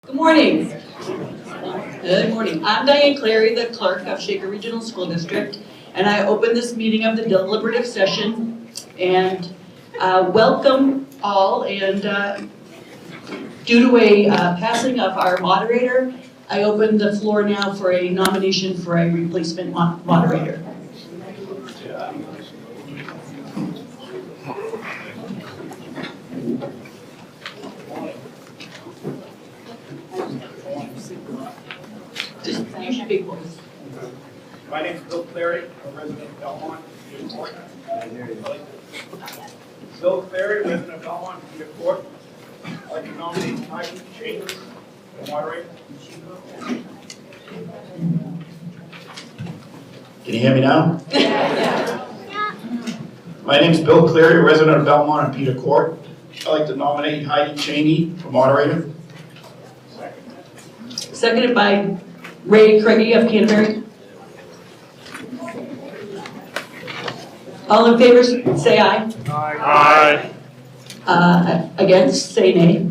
Good morning. Good morning. I'm Diane Clary, the clerk of Shaker Regional School District, and I open this meeting of the deliberative session and welcome all. And due to a passing of our moderator, I open the floor now for a nomination for a replacement moderator. Just use your big voice. My name is Bill Clary, a resident of Belmont. Bill Clary, resident of Belmont, Peter Court. I'd like to nominate Heidi Chambers for moderator. Can you hear me now? Yeah. My name is Bill Cleary, resident of Belmont and Peter Court. I'd like to nominate Heidi Cheney for moderator. Seconded by Ray Craigie of Canterbury. All in favor, say aye. Aye. Against, say nay.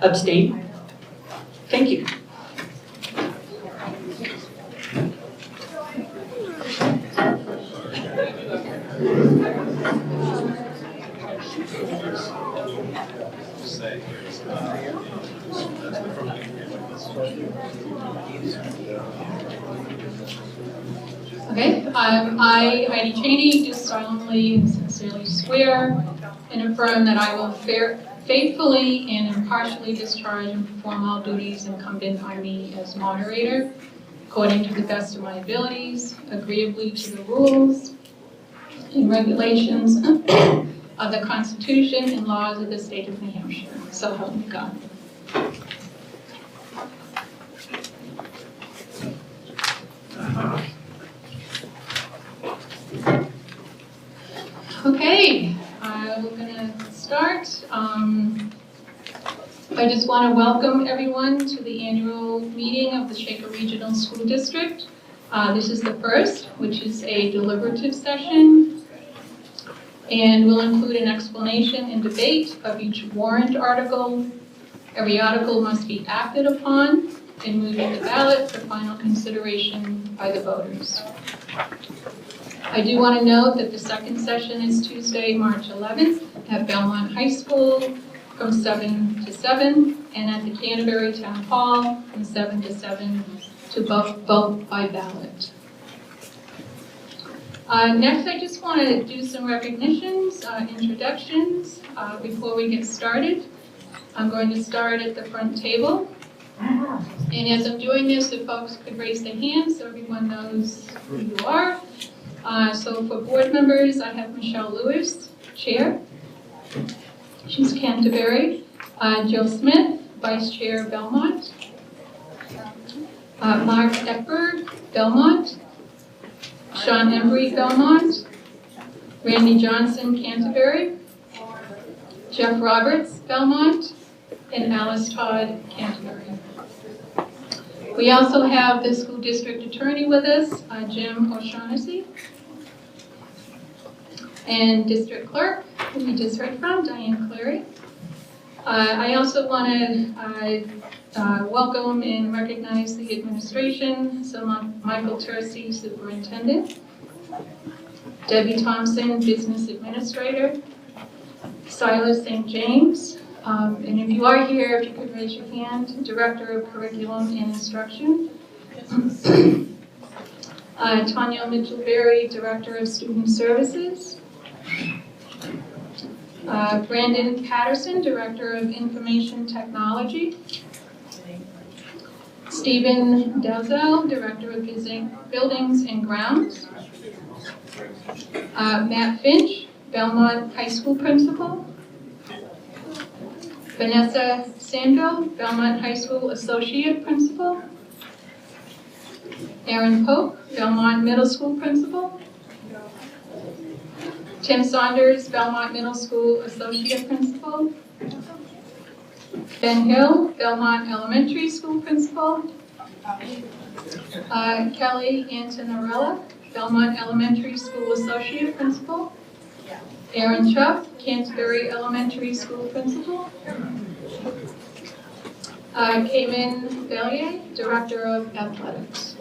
Abstain. Thank you. Okay, I, Heidi Cheney, do solemnly and sincerely swear and affirm that I will faithfully and impartially discharge and perform all duties incumbent on me as moderator, according to the best of my abilities, agreeably to the rules and regulations of the Constitution and laws of the state of New Hampshire. So help me God. Okay, we're going to start. I just want to welcome everyone to the annual meeting of the Shaker Regional School District. This is the first, which is a deliberative session, and will include an explanation and debate of each warrant article. Every article must be acted upon and moved to the ballot for final consideration by the voters. I do want to note that the second session is Tuesday, March 11th at Belmont High School from 7 to 7, and at the Canterbury Town Hall from 7 to 7 to vote by ballot. Next, I just want to do some recognitions, introductions before we get started. I'm going to start at the front table. And as I'm doing this, if folks could raise their hands so everyone knows who you are. So for board members, I have Michelle Lewis, Chair. She's Canterbury. Jill Smith, Vice Chair, Belmont. Mark Eckberg, Belmont. Sean Embry, Belmont. Randy Johnson, Canterbury. Jeff Roberts, Belmont. And Alice Todd, Canterbury. We also have the school district attorney with us, Jim O'Shaughnessy. And district clerk, who we just heard from, Diane Clary. I also want to welcome and recognize the administration, so Michael Tercey, superintendent. Debbie Thompson, business administrator. Silas St. James. And if you are here, if you could raise your hand, Director of Curriculum and Instruction. Tanya Mitchell-Berry, Director of Student Services. Brandon Patterson, Director of Information Technology. Stephen Delzell, Director of Buildings and Grounds. Matt Finch, Belmont High School Principal. Vanessa Sandro, Belmont High School Associate Principal. Aaron Pope, Belmont Middle School Principal. Tim Saunders, Belmont Middle School Associate Principal. Ben Hill, Belmont Elementary School Principal. Kelly Antonarella, Belmont Elementary School Associate Principal. Aaron Chubb, Canterbury Elementary School Principal. Cayman Bellier, Director of Athletics.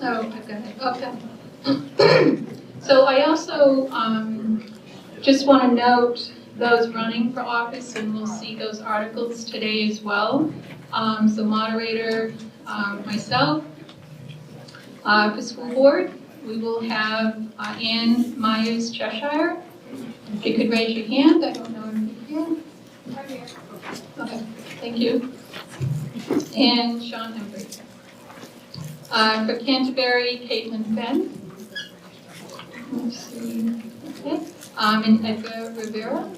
Oh, I've got it, okay. So I also just want to note those running for office, and we'll see those articles today as well. So moderator, myself, for school board, we will have Ann Myers Cheshire. If you could raise your hand, I don't know if you can. Okay, thank you. And Sean Embry. For Canterbury, Caitlin Fenn. Let's see. Okay. And Edgar Rivera.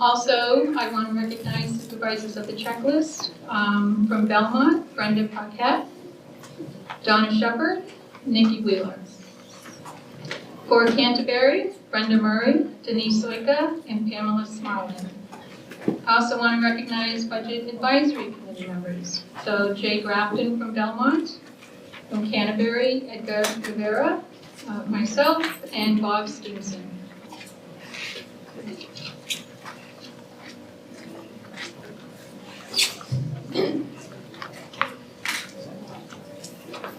Also, I want to recognize supervisors of the checklist from Belmont, Brenda Paquette, Donna Shepard, Nikki Wheeler. For Canterbury, Brenda Murray, Denise Soika, and Pamela Smarlin. I also want to recognize Budget Advisory Committee members. So Jay Grafton from Belmont, from Canterbury, Edgar Rivera, myself, and Bob Stevenson.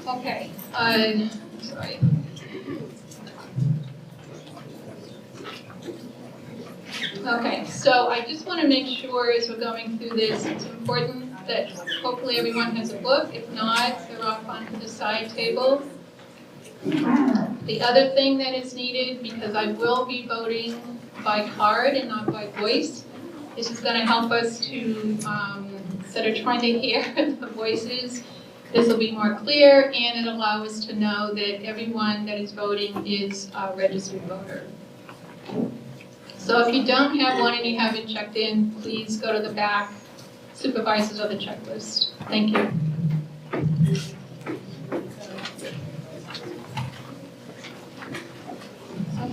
Okay, sorry. Okay, so I just want to make sure as we're going through this, it's important that hopefully everyone has a book. If not, they're off onto the side table. The other thing that is needed, because I will be voting by card and not by voice, this is going to help us to, instead of trying to hear the voices, this will be more clear, and it'll allow us to know that everyone that is voting is a registered voter. So if you don't have one and you haven't checked in, please go to the back, supervisors of the checklist. Thank you.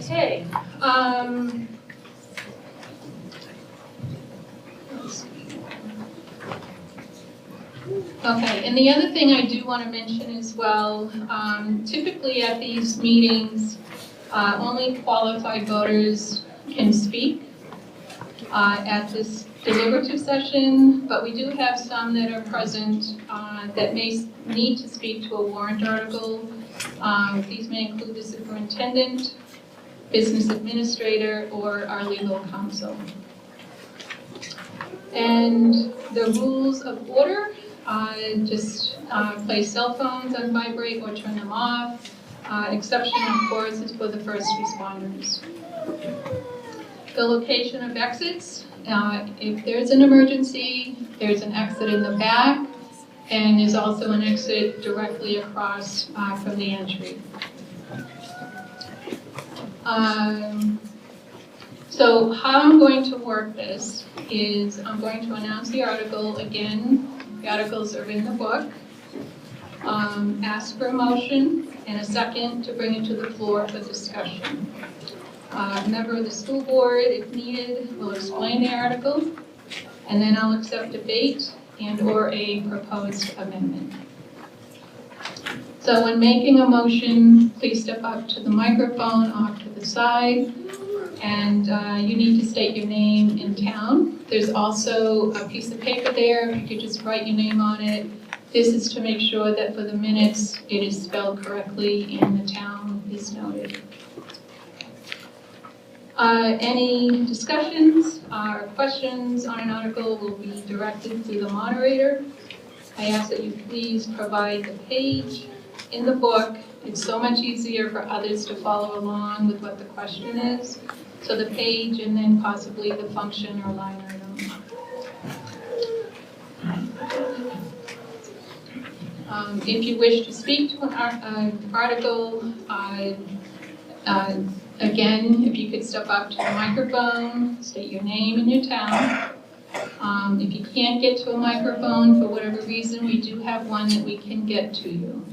Okay. Okay, and the other thing I do want to mention as well, typically at these meetings, only qualified voters can speak at this deliberative session, but we do have some that are present that may need to speak to a warrant article. These may include the superintendent, business administrator, or our legal counsel. And the rules of order, just place cell phones on vibrate or turn them off. Exception, of course, is for the first responders. The location of exits, if there's an emergency, there's an exit in the back, and there's also an exit directly across from the entry. So how I'm going to work this is I'm going to announce the article again. The articles are in the book. Ask for a motion and a second to bring it to the floor for discussion. A member of the school board, if needed, will explain the article, and then I'll accept debate and or a proposed amendment. So when making a motion, please step up to the microphone off to the side, and you need to state your name and town. There's also a piece of paper there, if you could just write your name on it. This is to make sure that for the minutes it is spelled correctly and the town is noted. Any discussions or questions on an article will be directed through the moderator. I ask that you please provide the page in the book. It's so much easier for others to follow along with what the question is. So the page and then possibly the function or line item. If you wish to speak to an article, Again, if you could step up to the microphone, state your name and your town. If you can't get to a microphone for whatever reason, we do have one that we can get to you.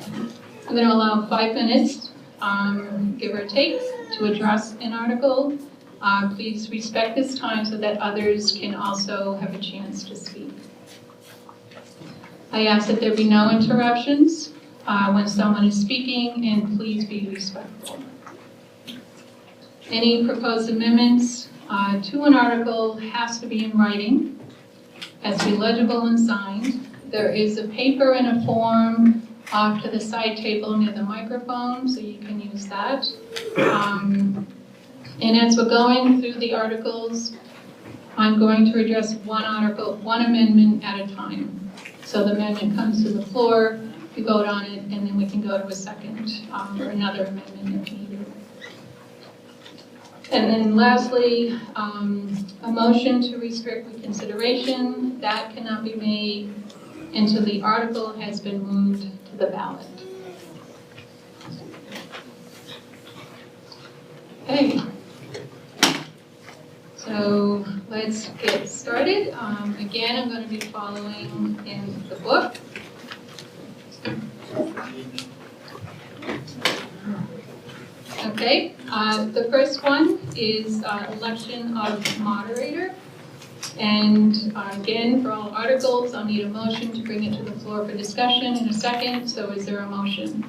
I'm going to allow 5 minutes, give or take, to address an article. Please respect this time so that others can also have a chance to speak. I ask that there be no interruptions when someone is speaking, and please be respectful. Any proposed amendments to an article has to be in writing, has to be legible and signed. There is a paper and a form off to the side table near the microphone, so you can use that. And as we're going through the articles, I'm going to address one article, one amendment at a time. So the amendment comes to the floor, we vote on it, and then we can go to a second or another amendment if needed. And then lastly, a motion to restrict reconsideration, that cannot be made until the article has been moved to the ballot. Okay. So let's get started. Again, I'm going to be following in the book. Okay, the first one is election of moderator. And again, for all articles, I'll need a motion to bring it to the floor for discussion in a second. So is there a motion?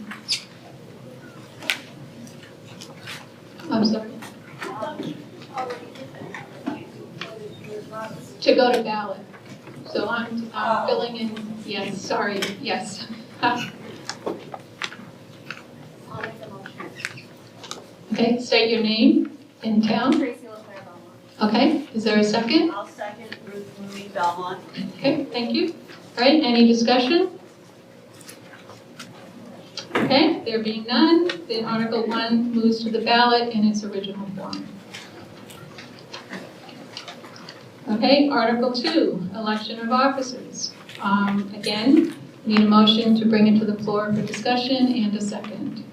I'm sorry. To go to ballot. So I'm filling in, yes, sorry, yes. I'll make the motion. Okay, state your name and town. Tracy LaClaire, Belmont. Okay, is there a second? I'll second Ruth Mooney, Belmont. Okay, thank you. All right, any discussion? Okay, there being none, then Article 1 moves to the ballot in its original form. Okay, Article 2, election of officers. Again, need a motion to bring it to the floor for discussion and a second.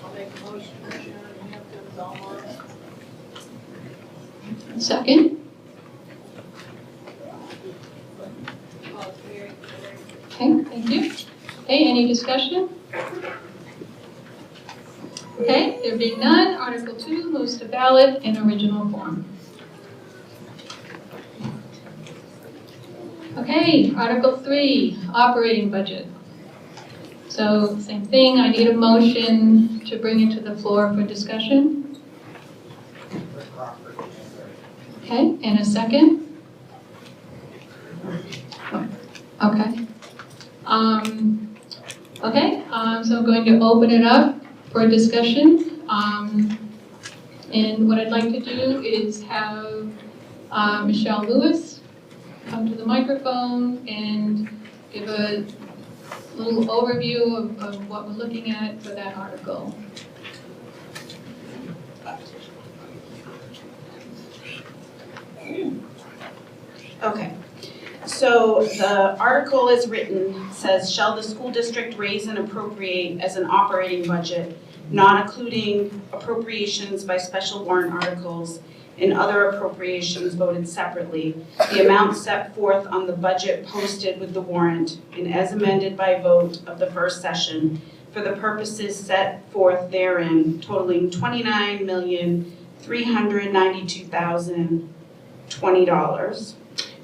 I'll make a motion, Sharon Hampton, Belmont. Second? Okay, thank you. Okay, any discussion? Okay, there being none, Article 2 moves to ballot in original form. Okay, Article 3, operating budget. So, same thing, I need a motion to bring it to the floor for discussion. Okay, and a second? Okay. So I'm going to open it up for discussion. And what I'd like to do is have Michelle Lewis come to the microphone and give a little overview of what we're looking at for that article. Okay, so the article is written, says, shall the school district raise and appropriate as an operating budget, not including appropriations by special warrant articles and other appropriations voted separately, the amount set forth on the budget posted with the warrant and as amended by vote of the first session for the purposes set forth therein, totaling $29,392,020.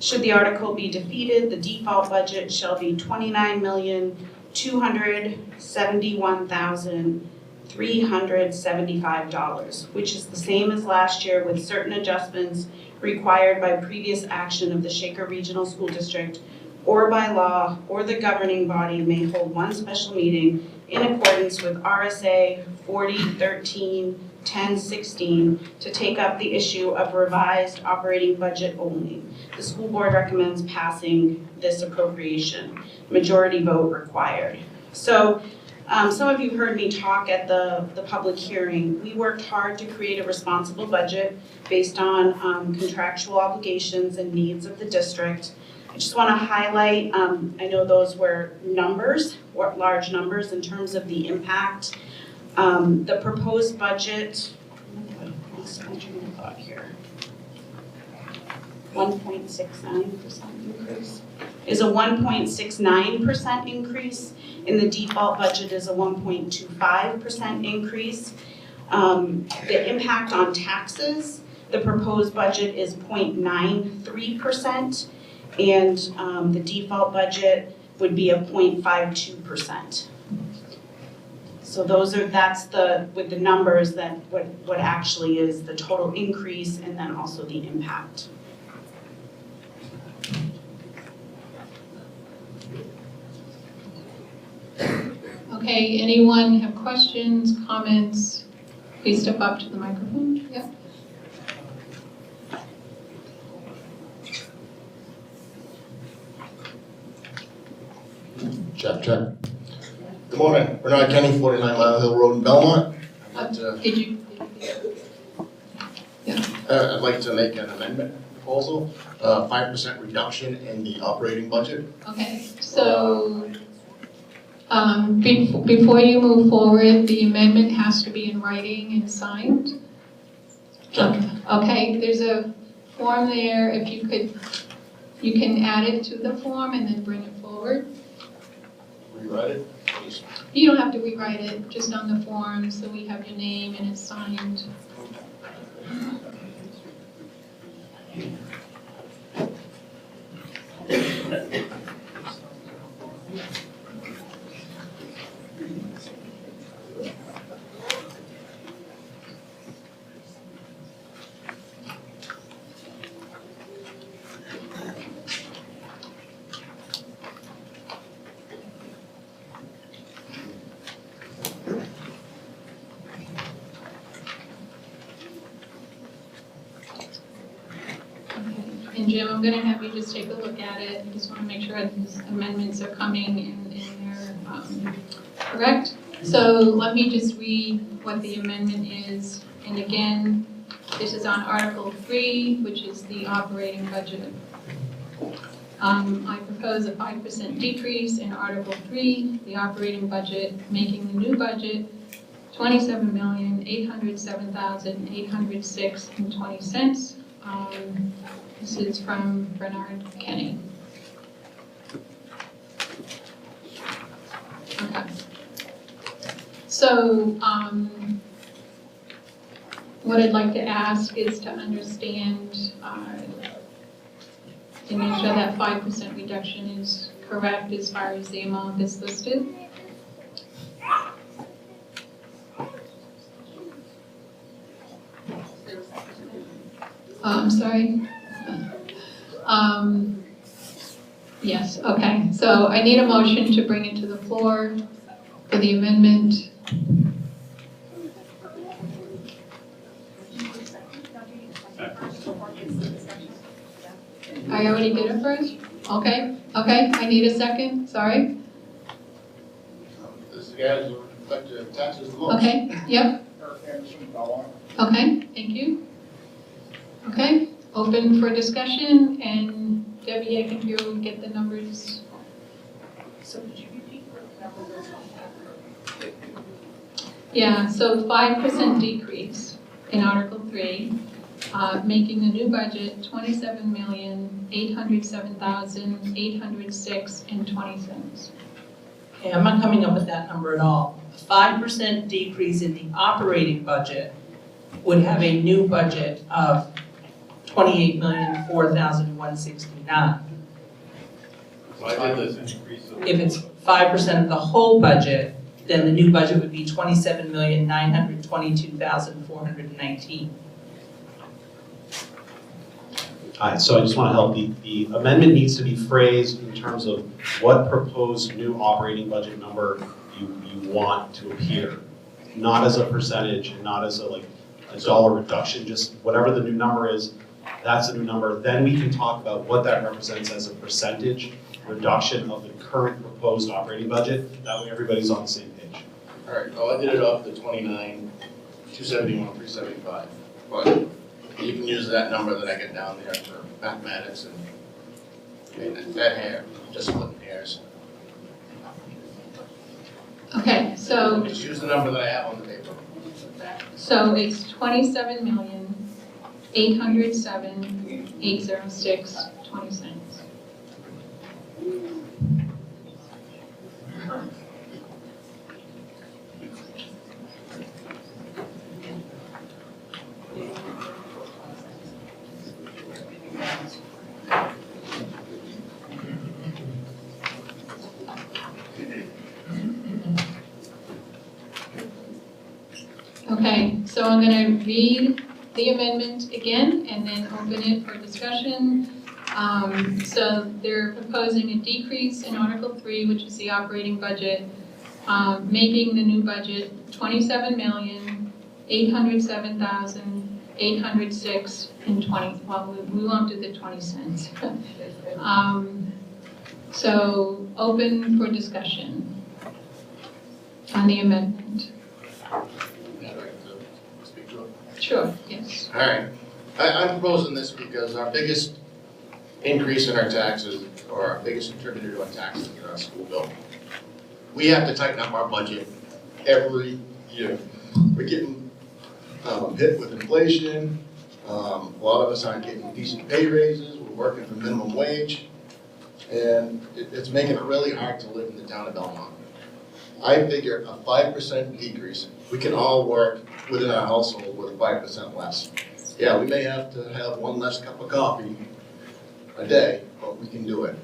Should the article be defeated, the default budget shall be $29,271,375, which is the same as last year with certain adjustments required by previous action of the Shaker Regional School District or by law, or the governing body may hold one special meeting in accordance with RSA 4013-1016 to take up the issue of revised operating budget only. The school board recommends passing this appropriation. Majority vote required. So some of you heard me talk at the public hearing. We worked hard to create a responsible budget based on contractual obligations and needs of the district. I just want to highlight, I know those were numbers, large numbers in terms of the impact. The proposed budget, I lost my train of thought here. 1.69% increase is a 1.69% increase, and the default budget is a 1.25% increase. The impact on taxes, the proposed budget is 0.93%, and the default budget would be a 0.52%. So that's with the numbers, that what actually is the total increase and then also the impact. Okay, anyone have questions, comments? Please step up to the microphone. Yep. Check. Good morning, Bernard Kenny, 49 Mile Hill Road in Belmont. Did you? I'd like to make an amendment proposal, 5% reduction in the operating budget. Okay, so before you move forward, the amendment has to be in writing and signed. Check. Okay, there's a form there, if you can add it to the form and then bring it forward. Rewrite it. You don't have to rewrite it, just on the form, so we have your name and it's signed. And Jim, I'm gonna have you just take a look at it. I just wanna make sure these amendments are coming in they're correct. So let me just read what the amendment is. And again, this is on Article 3, which is the operating budget. I propose a 5% decrease in Article 3, the operating budget, making the new budget $27,807,806.20. This is from Bernard Kenny. Okay. So, what I'd like to ask is to understand, to make sure that 5% reduction is correct as far as the amount that's listed. I'm sorry. Yes, okay. So I need a motion to bring it to the floor for the amendment. I already did it first? Okay, I need a second, sorry. This is the guy who collected taxes the most. Okay, yep, Eric Anderson, Belmont. okay, thank you. Okay, open for discussion, and Debbie, I think you'll get the numbers. So could you repeat the numbers? Yeah, so 5% decrease in Article 3, making the new budget $27,807,806.20. Okay, I'm not coming up with that number at all. A 5% decrease in the operating budget would have a new budget of $28,004,169. If it's 5% of the whole budget, then the new budget would be $27,922,419. All right, so I just want to help. The amendment needs to be phrased in terms of what proposed new operating budget number you want to appear. Not as a percentage, not as a dollar reduction, just whatever the new number is, that's the new number. Then we can talk about what that represents as a percentage reduction of the current proposed operating budget. That way everybody's on the same page. All right, well, I did it off the 29,271,375, but you can use that number that I get down there for mathematics and And that hair, just splitting hairs. Okay, so Just use the number that I have on the paper. it's 27,807,806.20. Okay, so I'm gonna read the amendment again and then open it for discussion. So they're proposing a decrease in Article 3, which is the operating budget, making the new budget 27,807,806.20. Well, we won't do the 20 cents. So open for discussion on the amendment. Speak to it. Sure, yes. All right, I'm proposing this because our biggest increase in our taxes, or our biggest contributor to our taxes, is our school bill. We have to tighten up our budget every year. We're getting hit with inflation. A lot of us aren't getting decent pay raises. We're working for minimum wage. And it's making it really hard to live in the town of Belmont. I figure a 5% decrease, we can all work within our household with 5% less. Yeah, we may have to have one less cup of coffee a day, but we can do it.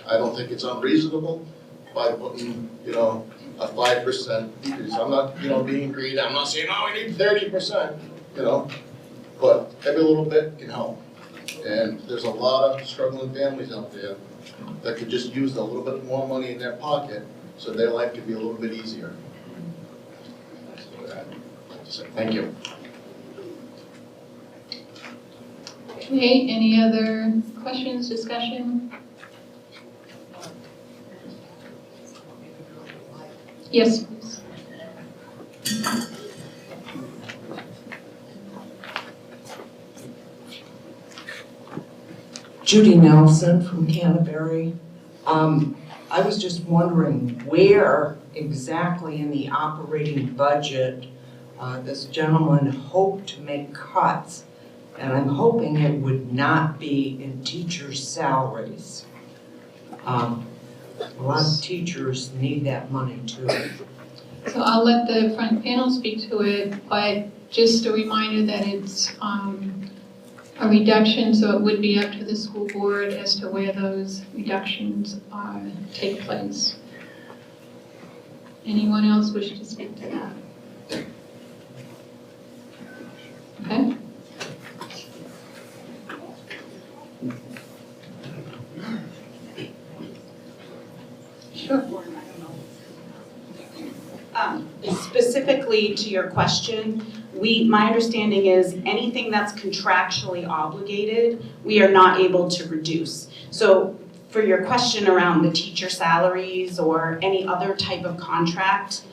I don't think it's unreasonable by putting, a 5% decrease. I'm not, being greedy. I'm not saying, oh, we need 30%, but every little bit can help. And there's a lot of struggling families out there that could just use a little bit more money in their pocket so their life could be a little bit easier. So, thank you. Okay, any other questions, discussion? Yes, please. Judy Nelson from Canterbury. I was just wondering where exactly in the operating budget this gentleman hoped to make cuts, and I'm hoping it would not be in teachers' salaries. A lot of teachers need that money too. So I'll let the front panel speak to it, but just a reminder that it's a reduction, so it would be up to the school board as to where those reductions take place. Anyone else wish to speak to that? Okay. Sure. Specifically to your question, my understanding is anything that's contractually obligated, we are not able to reduce. So for your question around the teacher salaries or any other type of contract,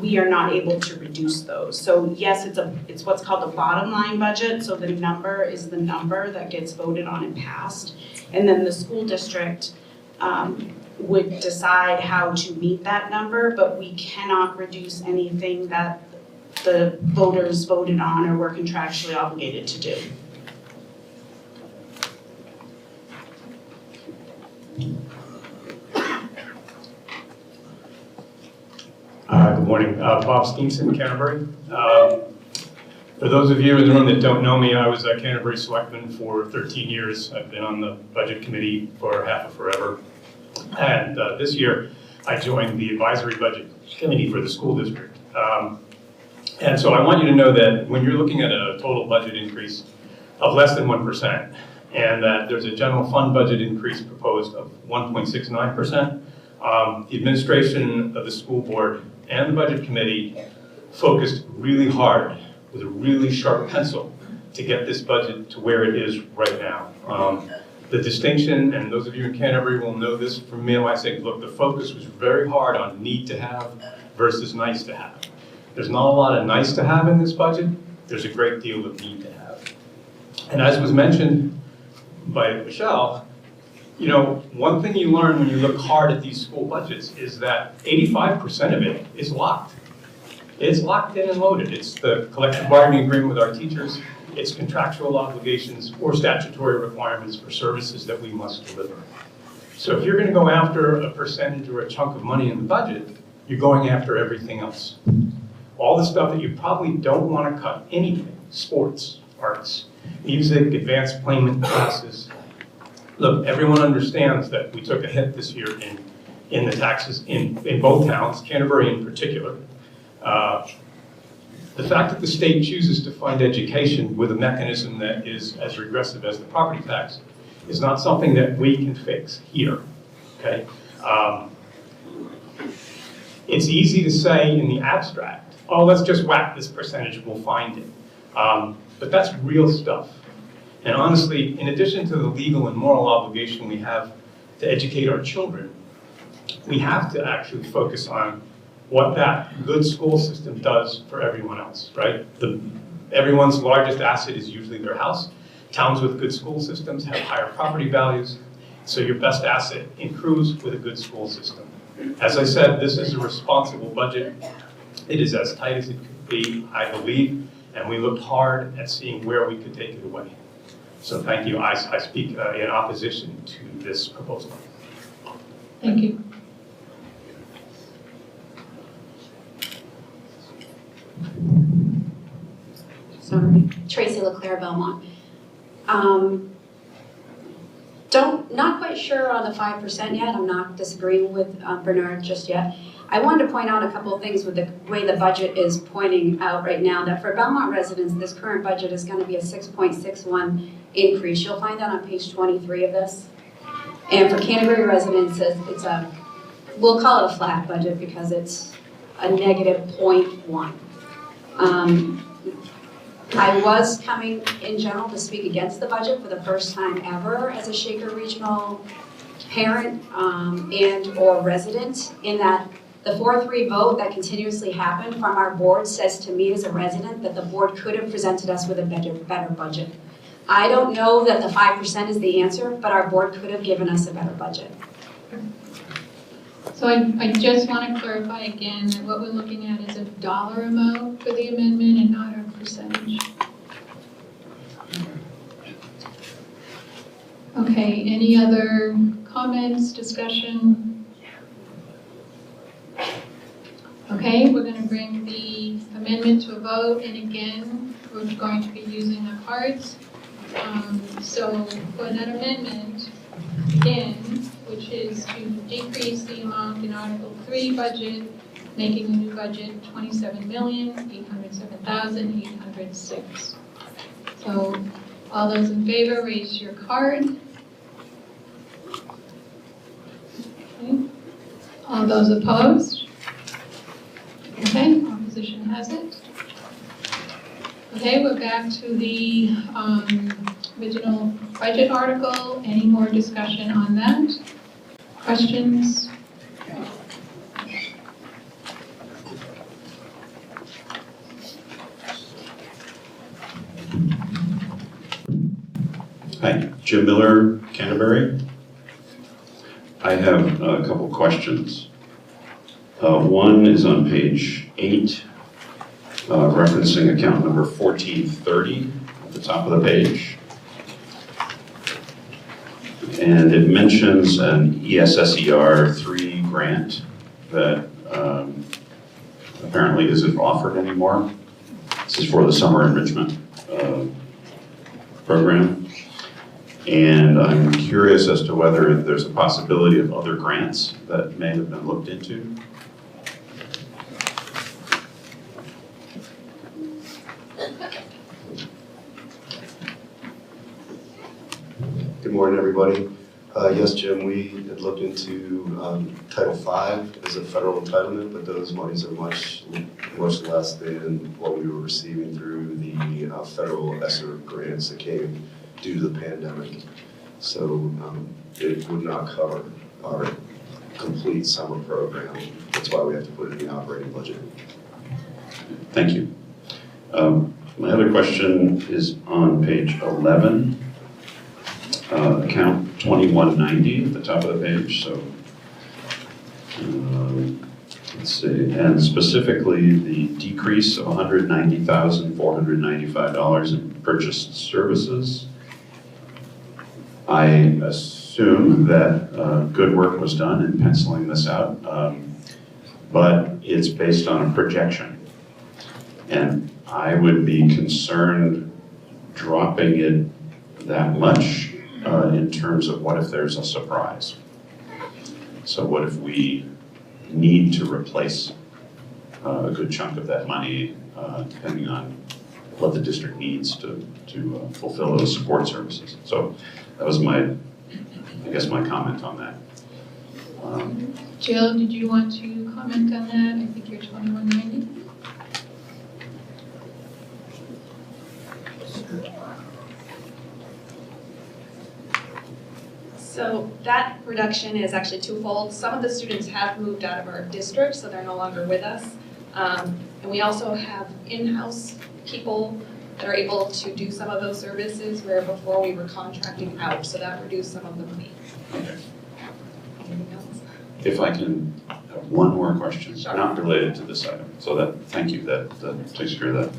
we are not able to reduce those. So yes, it's what's called a bottom line budget. So the number is the number that gets voted on and passed. And then the school district would decide how to meet that number, but we cannot reduce anything that the voters voted on or were contractually obligated to do. Good morning. Bob Stevenson, Canterbury. For those of you in the room that don't know me, I was a Canterbury selectman for 13 years. I've been on the budget committee for half of forever. And this year, I joined the advisory budget committee for the school district. And so I want you to know that when you're looking at a total budget increase of less than 1%, and that there's a general fund budget increase proposed of 1.69%, the administration of the school board and the budget committee focused really hard with a really sharp pencil to get this budget to where it is right now. The distinction, and those of you in Canterbury will know this from me when I say, look, the focus was very hard on need to have versus nice to have. There's not a lot of nice to have in this budget, there's a great deal of need to have. And as was mentioned by Michelle, You know, one thing you learn when you look hard at these school budgets is that 85% of it is locked. It's locked in and loaded. It's the collective bargaining agreement with our teachers, it's contractual obligations or statutory requirements for services that we must deliver. So if you're going to go after a percentage or a chunk of money in the budget, you're going after everything else. All the stuff that you probably don't want to cut, anything, sports, arts, music, advanced payment classes. Look, everyone understands that we took a hit this year in the taxes in both towns, Canterbury in particular. The fact that the state chooses to fund education with a mechanism that is as regressive as the property tax is not something that we can fix here, okay? It's easy to say in the abstract, oh, let's just whack this percentage, we'll find it. But that's real stuff. And honestly, in addition to the legal and moral obligation we have to educate our children, we have to actually focus on what that good school system does for everyone else, right? Everyone's largest asset is usually their house. Towns with good school systems have higher property values, so your best asset accrues with a good school system. As I said, this is a responsible budget. It is as tight as it could be, I believe, and we looked hard at seeing where we could take it away. So thank you. I speak in opposition to this proposal. Thank you. Sorry. Tracy LeClaire, Belmont. Not quite sure on the 5% yet. I'm not disagreeing with Bernard just yet. I wanted to point out a couple of things with the way the budget is pointing out right now, that for Belmont residents, this current budget is going to be a 6.61 increase. You'll find that on page 23 of this. And for Canterbury residents, it's a, we'll call it a flat budget because it's a negative 0.1. I was coming in general to speak against the budget for the first time ever as a Shaker Regional parent and or resident, in that the 4-3 vote that continuously happened from our board says to me as a resident that the board could have presented us with a better budget. I don't know that the 5% is the answer, but our board could have given us a better budget. So I just want to clarify again that what we're looking at is a dollar amount for the amendment and not a percentage. Okay, any other comments, discussion? Okay, we're going to bring the amendment to a vote, and again, we're going to be using the cards. So for that amendment, again, which is to decrease the amount in Article 3 budget, making the new budget $27,807,806. So all those in favor, raise your card. Okay. All those opposed? Okay, opposition has it. Okay, we're back to the original budget article. Any more discussion on that? Questions? Hi, Jim Miller, Canterbury. I have a couple questions. One is on page 8, referencing account number 1430 at the top of the page. And it mentions an ESSER 3 grant that apparently isn't offered anymore. This is for the summer enrichment program. And I'm curious as to whether there's a possibility of other grants that may have been looked into. Good morning, everybody. Yes, Jim, we had looked into Title V as a federal entitlement, but those monies are much less than what we were receiving through the federal ESSER grants that came due to the pandemic. So it would not cover our complete summer program. That's why we have to put it in the operating budget. Thank you. My other question is on page 11. account 2190 at the top of the page, so let's see, and specifically the decrease of $190,495 in purchased services. I assume that good work was done in penciling this out, but it's based on a projection. And I would be concerned dropping it that much in terms of what if there's a surprise. So what if we need to replace a good chunk of that money, depending on what the district needs to fulfill those support services. So that was my comment on that. Jill, did you want to comment on that? I think you're 2190. So that reduction is actually twofold. Some of the students have moved out of our district, so they're no longer with us. And we also have in-house people that are able to do some of those services where before we were contracting out, so that reduced some of the money. Okay. Anything else? If I can have one more question, Sure. not related to this item. So thank you, that takes care of that.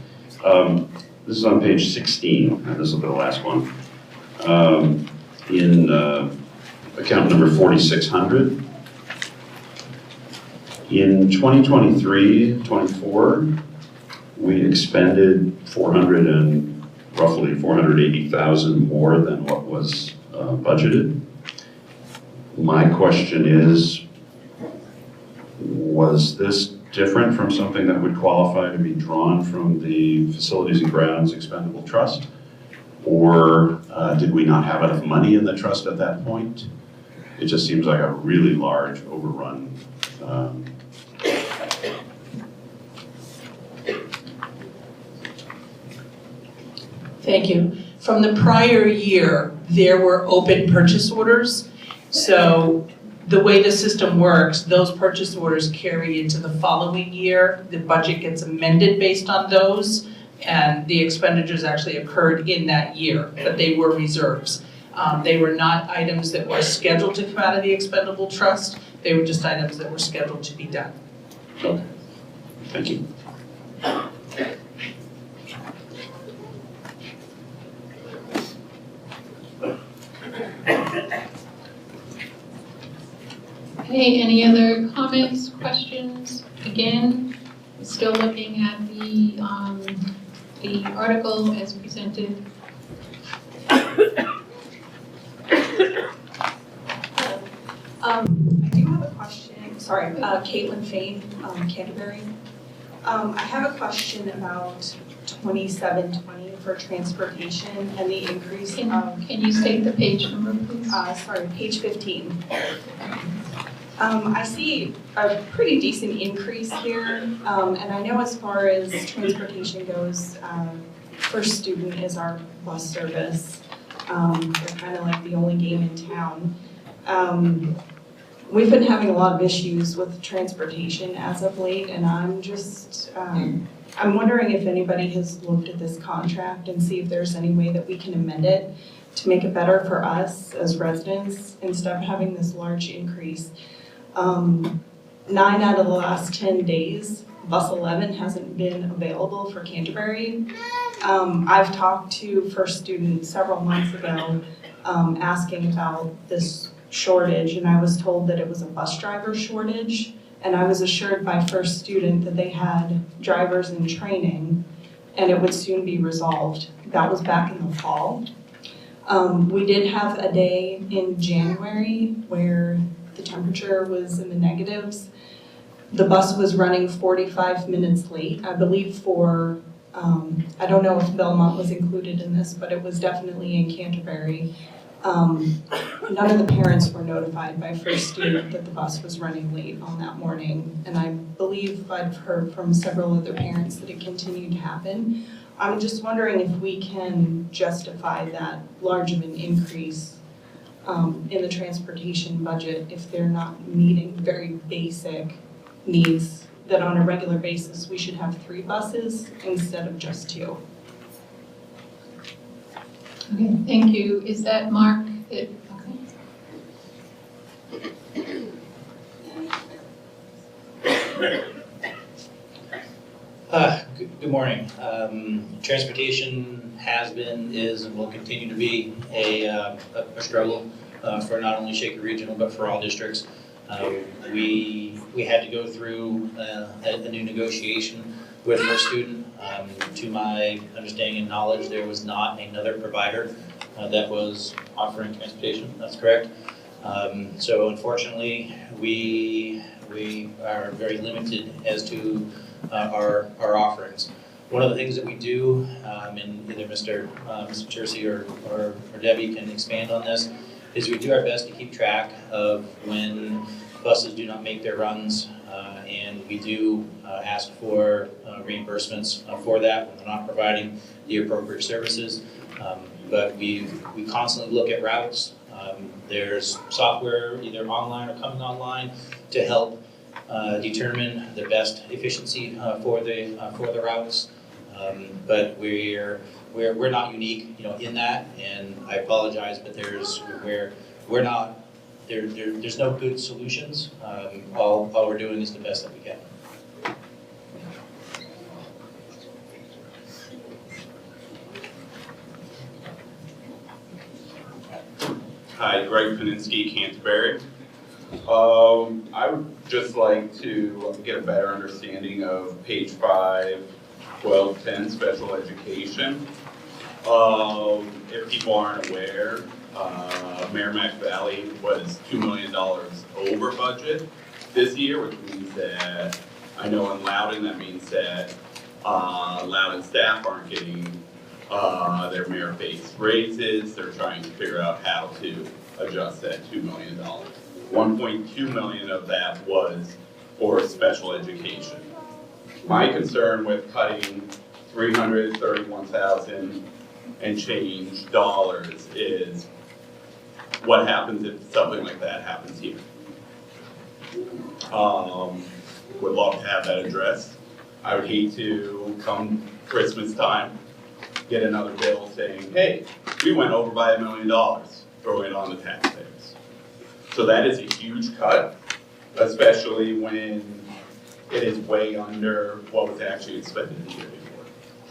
This is on page 16, and this will be the last one. In account number 4600, in 2023-24, we expended roughly 480,000 more than what was budgeted. My question is, was this different from something that would qualify to be drawn from the Facilities and Grounds Expendable Trust? Or did we not have enough money in the trust at that point? It just seems like a really large overrun. Thank you. From the prior year, there were open purchase orders. So the way the system works, those purchase orders carry into the following year. The budget gets amended based on those, and the expenditures actually occurred in that year, but they were reserves. They were not items that were scheduled to come out of the expendable trust. They were just items that were scheduled to be done. Okay, thank you. Okay, any other comments, questions? Again, still looking at the article as presented. I do have a question, sorry, Caitlin Fain, Canterbury. I have a question about 2720 for transportation and the increase of. Can you state the page number, please? Sorry, page 15. I see a pretty decent increase here, and I know as far as transportation goes, First Student is our bus service. They're kind of like the only game in town. We've been having a lot of issues with transportation as of late, and I'm just, I'm wondering if anybody has looked at this contract and see if there's any way that we can amend it to make it better for us as residents instead of having this large increase. 9 out of the last 10 days, bus 11 hasn't been available for Canterbury. I've talked to First Student several months ago asking about this shortage, and I was told that it was a bus driver shortage, and I was assured by First Student that they had drivers in training and it would soon be resolved. That was back in the fall. We did have a day in January where the temperature was in the negatives. The bus was running 45 minutes late, I believe for, I don't know if Belmont was included in this, but it was definitely in Canterbury. None of the parents were notified by First Student that the bus was running late on that morning. And I believe I've heard from several other parents that it continued to happen. I'm just wondering if we can justify that large of an increase in the transportation budget if they're not meeting very basic needs, that on a regular basis we should have 3 buses instead of just 2. Okay, thank you. Is that Mark it, okay. Good morning. Transportation has been, is, and will continue to be a struggle for not only Shaker Regional, but for all districts. We had to go through a new negotiation with First Student. To my understanding and knowledge, there was not another provider that was offering transportation. That's correct. So unfortunately, we are very limited as to our offerings. One of the things that we do, and either Mr. Chersey or Debbie can expand on this, is we do our best to keep track of when buses do not make their runs, and we do ask for reimbursements for that when they're not providing the appropriate services. But we constantly look at routes. There's software either online or coming online to help determine the best efficiency for the routes. But we're not unique, in that, and I apologize, but there's no good solutions. All we're doing is the best that we can. Hi, Greg Paninsky, Canterbury. I would just like to get a better understanding of page 5, 12, 10, special education. If people aren't aware, Merrimack Valley was $2 million over budget this year, which means that, I know in Loudoun, that means that Loudoun staff aren't getting their merit-based raises. They're trying to figure out how to adjust that $2 million. 1.2 million of that was for special education. My concern with cutting 331,000 and change dollars is what happens if something like that happens here. Would love to have that addressed. I would hate to come Christmas time get another bill saying, hey, we went over by $1 million, throw it on the taxpayers. So that is a huge cut, especially when it is way under what was actually expected the year before.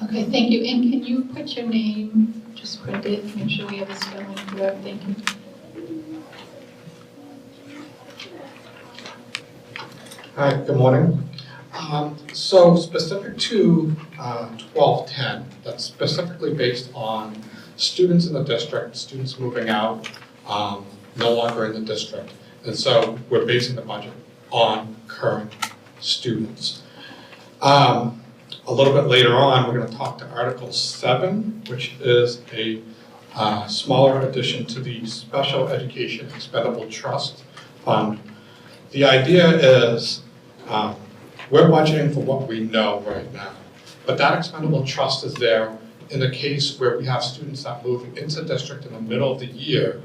Okay, thank you. And can you put your name, just print it, make sure we have the spelling correct, thank you. Hi, good morning. So specific to 1210, that's specifically based on students in the district, students moving out, no longer in the district. And so we're basing the budget on current students. A little bit later on, we're going to talk to Article 7, which is a smaller addition to the Special Education Expendable Trust Fund. The idea is we're budgeting for what we know right now, but that expendable trust is there in the case where we have students that move into the district in the middle of the year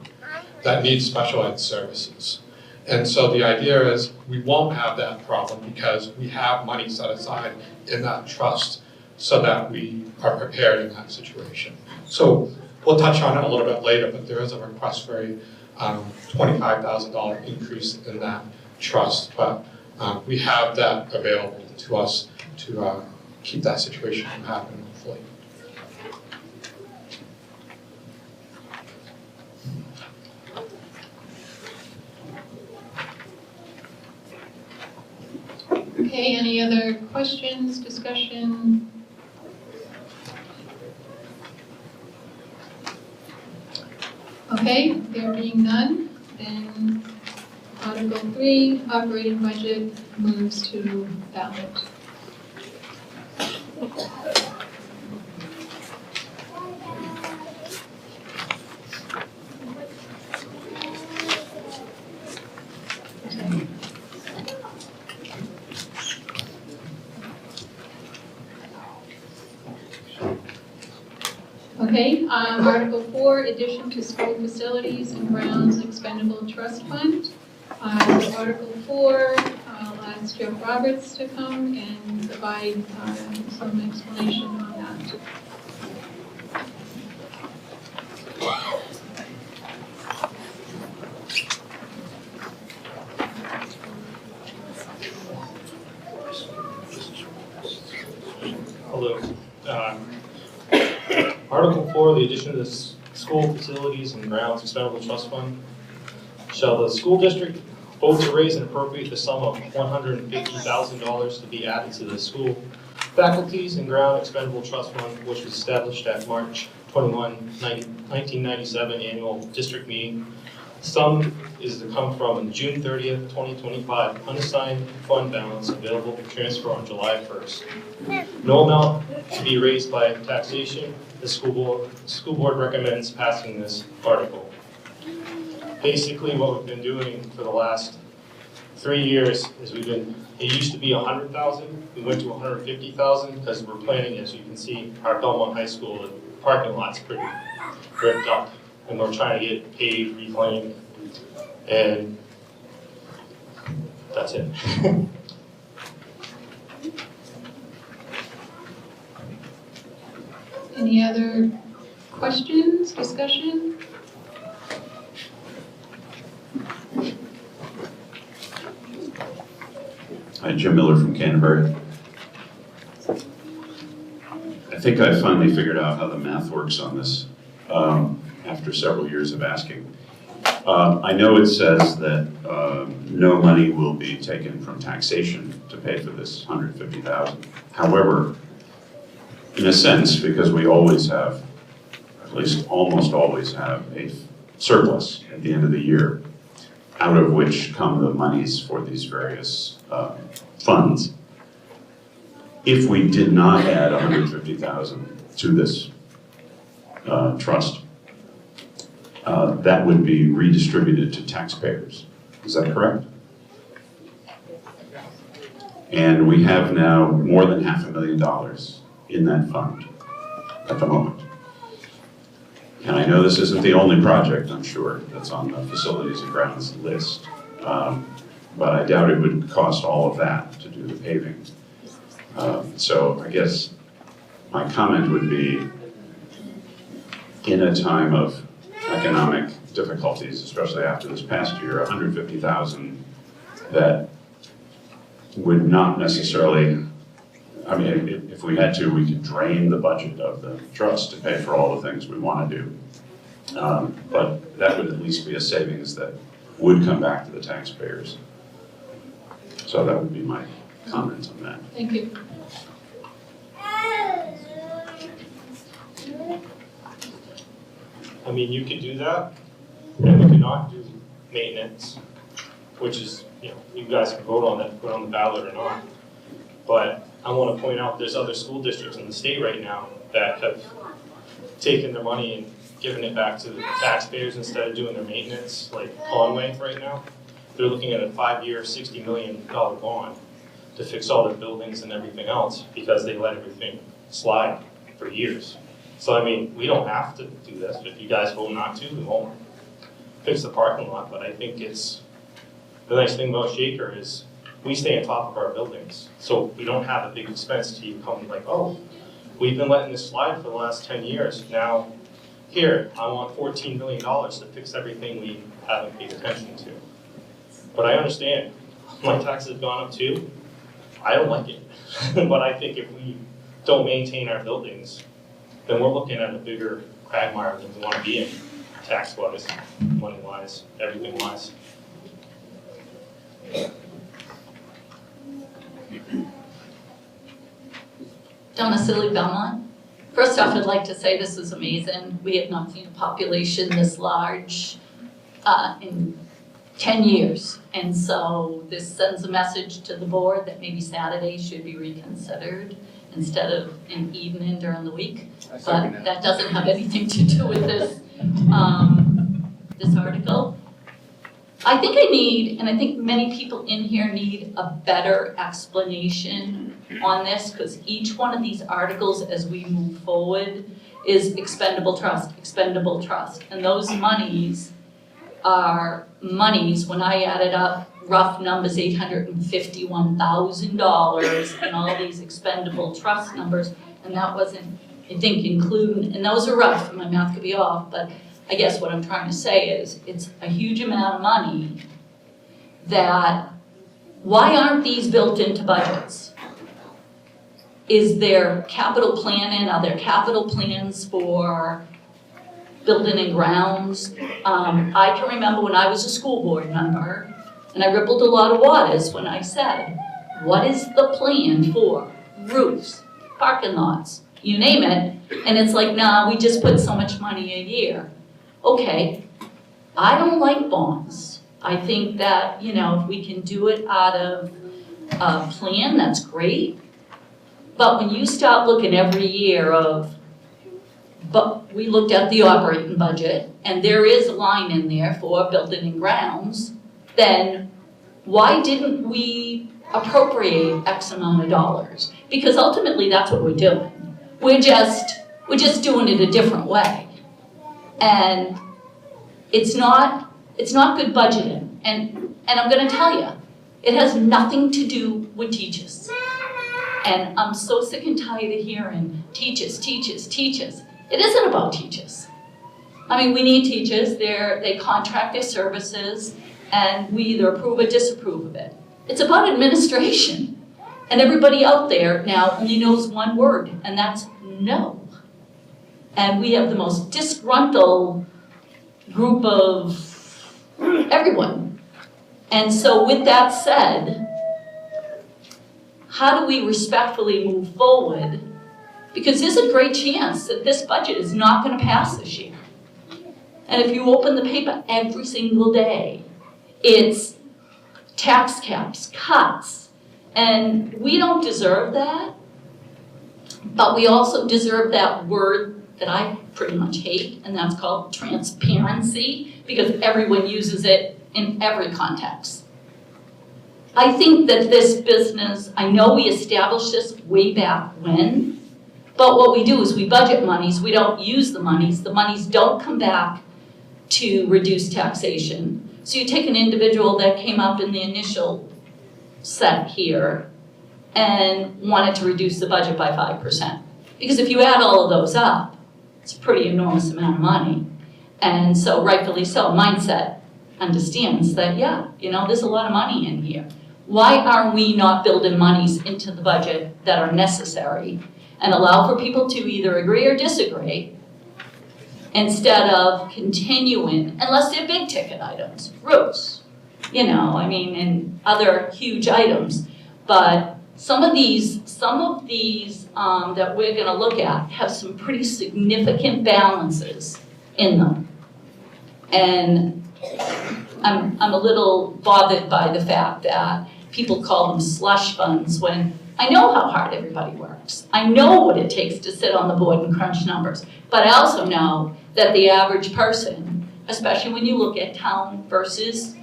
that need special ed services. And so the idea is we won't have that problem because we have money set aside in that trust so that we are prepared in that situation. So we'll touch on it a little bit later, but there is a request for a $25,000 increase in that trust, but we have that available to us to keep that situation from happening, hopefully. Okay, any other questions, discussion? Okay, there being none, then Article 3, operating budget, moves to ballot. Okay, Article 4, addition to school facilities and grounds expendable trust fund. So Article 4, I'll ask Jeff Roberts to come and provide some explanation on that. Hello. Article 4, the addition of the school facilities and grounds expendable trust fund. Shall the school district vote to raise and appropriate the sum of $150,000 to be added to the school faculties and ground expendable trust fund, which was established at March 21, 1997 annual district meeting. Sum is to come from the June 30th, 2025 unassigned fund balance available for transfer on July 1st. No amount to be raised by taxation. The school board recommends passing this article. Basically, what we've been doing for the last 3 years is it used to be 100,000, we went to 150,000 because we're planning, as you can see, our Belmont High School, the parking lot's pretty ripped up, and we're trying to get it paved, reclaimed, and that's it. Any other questions, discussion? Hi, Jim Miller from Canterbury. I think I finally figured out how the math works on this after several years of asking. I know it says that no money will be taken from taxation to pay for this $150,000. However, in a sense, because we always have, at least almost always have, a surplus at the end of the year, out of which come the monies for these various funds. If we did not add $150,000 to this trust, that would be redistributed to taxpayers. Is that correct? And we have now more than $500,000 in that fund at the moment. And I know this isn't the only project, I'm sure, that's on the facilities and grounds list. But I doubt it would cost all of that to do the paving. So I guess my comment would be, in a time of economic difficulties, especially after this past year, $150,000 that would not necessarily, I mean, if we had to, we could drain the budget of the trust to pay for all the things we want to do. But that would at least be a savings that would come back to the taxpayers. So that would be my comment on that. Thank you. I mean, you could do that, and we could not do maintenance, which is, you guys can vote on that, put on the ballot or not. But I want to point out there's other school districts in the state right now that have taken their money and given it back to the taxpayers instead of doing their maintenance, like Conway right now. They're looking at a 5-year, $60 million bond to fix all their buildings and everything else because they let everything slide for years. So I mean, we don't have to do this, but if you guys vote not to, we won't fix the parking lot. But I think it's, the nice thing about Shaker is we stay on top of our buildings. So we don't have a big expense to you come like, oh, we've been letting this slide for the last 10 years. Now, here, I want $14 million to fix everything we haven't paid attention to. But I understand, my taxes have gone up too. I don't like it. But I think if we don't maintain our buildings, then we're looking at a bigger quagmire than we want to be in, tax-wise, money-wise, everything-wise. Donna Silly, Belmont. First off, I'd like to say this is amazing. We have not seen a population this large in 10 years. And so this sends a message to the board that maybe Saturday should be reconsidered instead of an evening during the week. But that doesn't have anything to do with this, this article. I think I need, and I think many people in here need a better explanation on this, because each one of these articles as we move forward is expendable trust. And those monies are monies, when I added up rough numbers, $851,000 and all these expendable trust numbers, and that wasn't, I think, including, and those are rough, and my math could be off, but I guess what I'm trying to say is it's a huge amount of money that, why aren't these built into budgets? is there capital planning? Are there capital plans for building and grounds? I can remember when I was a school board member, and I rippled a lot of waters when I said, what is the plan for roofs, parking lots, you name it? And it's like, nah, we just put so much money a year. Okay, I don't like bonds. I think that, you know, if we can do it out of a plan, that's great. But when you start looking every year of, but we looked at the operating budget, and there is a line in there for building and grounds, then why didn't we appropriate X amount of dollars? Because ultimately, that's what we're doing. We're just doing it a different way. And it's not good budgeting. And I'm gonna tell you, it has nothing to do with teachers. And I'm so sick and tired of hearing teachers, teachers, teachers. It isn't about teachers. I mean, we need teachers, they contract their services, and we either approve or disapprove of it. It's about administration. And everybody out there now only knows one word, and that's no. And we have the most disgruntled group of everyone. And so with that said, how do we respectfully move forward? Because there's a great chance that this budget is not going to pass this year. And if you open the paper every single day, it's tax caps, cuts, and we don't deserve that, but we also deserve that word that I pretty much hate, and that's called transparency, because everyone uses it in every context. I think that this business, I know we established this way back when, but what we do is we budget monies, we don't use the monies don't come back to reduce taxation. So you take an individual that came up in the initial set here and wanted to reduce the budget by 5%. Because if you add all of those up, it's a pretty enormous amount of money. And so rightfully so, mindset understands that, yeah, you know, there's a lot of money in here. Why are we not building monies into the budget that are necessary and allow for people to either agree or disagree instead of continuing, unless they're big ticket items, roofs, you know, I mean, and other huge items. But some of these that we're gonna look at have some pretty significant balances in them. And I'm a little bothered by the fact that people call them slush funds when I know how hard everybody works. I know what it takes to sit on the board and crunch numbers. But I also know that the average person, especially when you look at town versus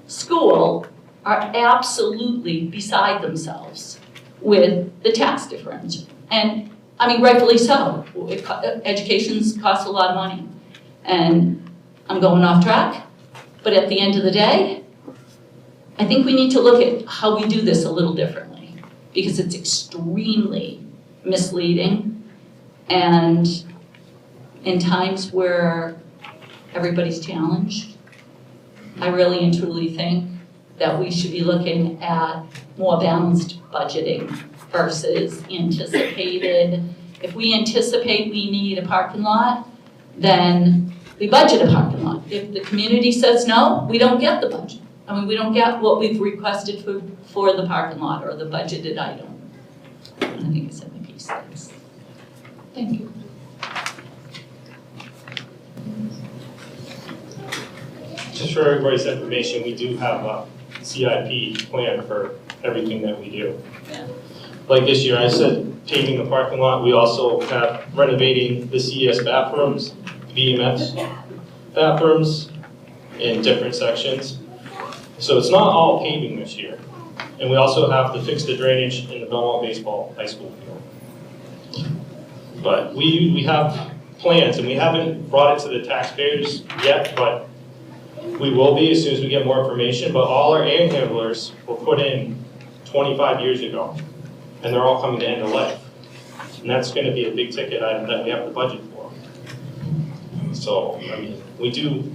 school, are absolutely beside themselves with the tax difference. And I mean, rightfully so. Education's costs a lot of money. And I'm going off track, but at the end of the day, I think we need to look at how we do this a little differently, because it's extremely misleading. And in times where everybody's challenged, I really and truly think that we should be looking at more balanced budgeting versus anticipated. If we anticipate we need a parking lot, then we budget a parking lot. If the community says no, we don't get the budget. I mean, we don't get what we've requested for the parking lot or the budgeted item. I think I said my piece. Thanks. Thank you. Just for everybody's information, we do have a CIP plan for everything that we do. Yeah. Like this year, I said paving the parking lot. We also have renovating the CES bathrooms, BMS bathrooms in different sections. So it's not all paving this year. And we also have to fix the drainage in the Belmont baseball high school field. But we have plans, and we haven't brought it to the taxpayers yet, but we will be as soon as we get more information. But all our air handlers were put in 25 years ago, and they're all coming to end of life. And that's going to be a big ticket item that we have to budget for. So, I mean, we do,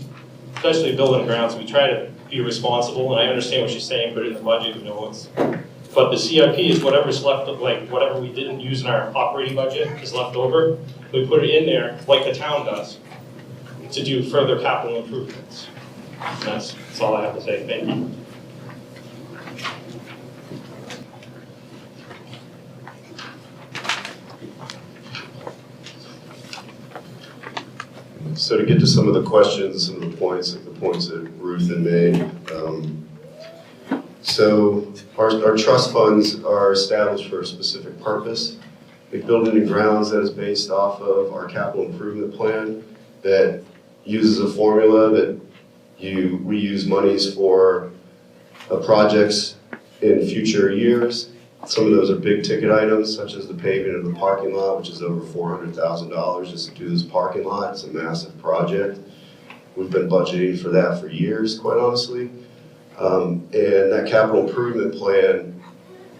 especially building grounds, we try to be responsible, and I understand what you're saying, put it in the budget, you know, But the CIP is whatever's left of, like, whatever we didn't use in our operating budget is left over. We put it in there, like the town does, to do further capital improvements. That's all I have to say. Thank you. So to get to some of the questions, some of the points, like the points that Ruth had made. So our trust funds are established for a specific purpose. The building and grounds that is based off of our capital improvement plan that uses a formula that we use monies for projects in future years. Some of those are big ticket items, such as the paving of the parking lot, which is over $400,000 just to do this parking lot. It's a massive project. We've been budgeting for that for years, quite honestly. And that capital improvement plan,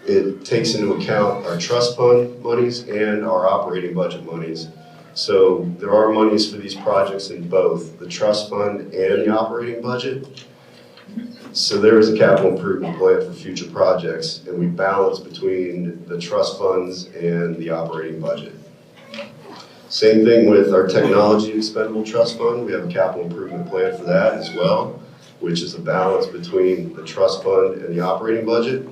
it takes into account our trust fund monies and our operating budget monies. So there are monies for these projects in both the trust fund and the operating budget. So there is a capital improvement plan for future projects, and we balance between the trust funds and the operating budget. Same thing with our technology expendable trust fund. We have a capital improvement plan for that as well, which is a balance between the trust fund and the operating budget.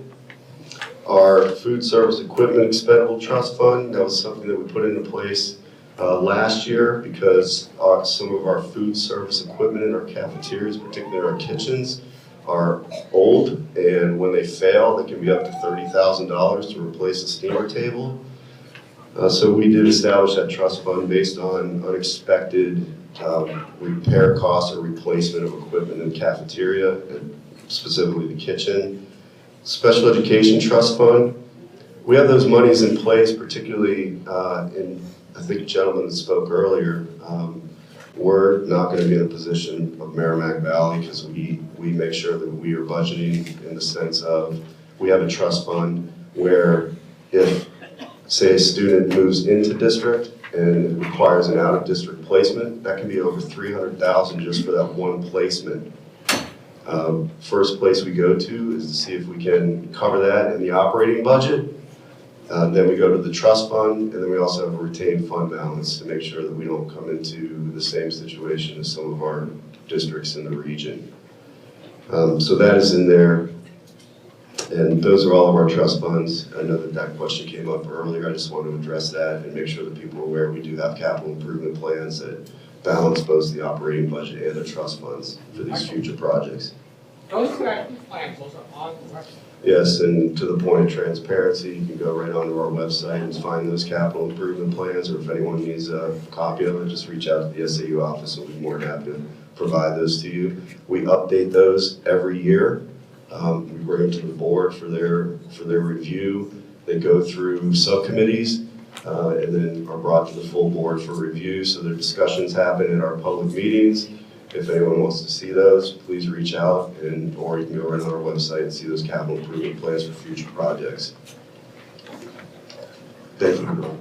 Our food service equipment expendable trust fund, that was something that we put into place last year because some of our food service equipment in our cafeterias, particularly our kitchens, are old, and when they fail, they can be up to $30,000 to replace a steamer table. So we did establish that trust fund based on unexpected repair costs or replacement of equipment in the cafeteria, and specifically the kitchen. Special education trust fund, we have those monies in place, particularly in, I think a gentleman that spoke earlier, we're not going to be in a position of Merrimack Valley because we make sure that we are budgeting in the sense of we have a trust fund where if, say, a student moves into district and it requires an out-of-district placement, that can be over $300,000 just for that one placement. First place we go to is to see if we can cover that in the operating budget. Then we go to the trust fund, and then we also have a retained fund balance to make sure that we don't come into the same situation as some of our districts in the region. So that is in there, and those are all of our trust funds. I know that question came up earlier. I just want to address that and make sure that people are aware we do have capital improvement plans that balance both the operating budget and the trust funds for these future projects. Those plans, those are on the website. Yes, and to the point of transparency, you can go right onto our website and find those capital improvement plans, or if anyone needs a copy of it, just reach out to the SAU office and we'll be more than happy to provide those to you. We update those every year. We bring them to the board for their review. They go through subcommittees and then are brought to the full board for review. So the discussions happen in our public meetings. If anyone wants to see those, please reach out, or you can go right on our website and see those capital improvement plans for future projects. Thank you.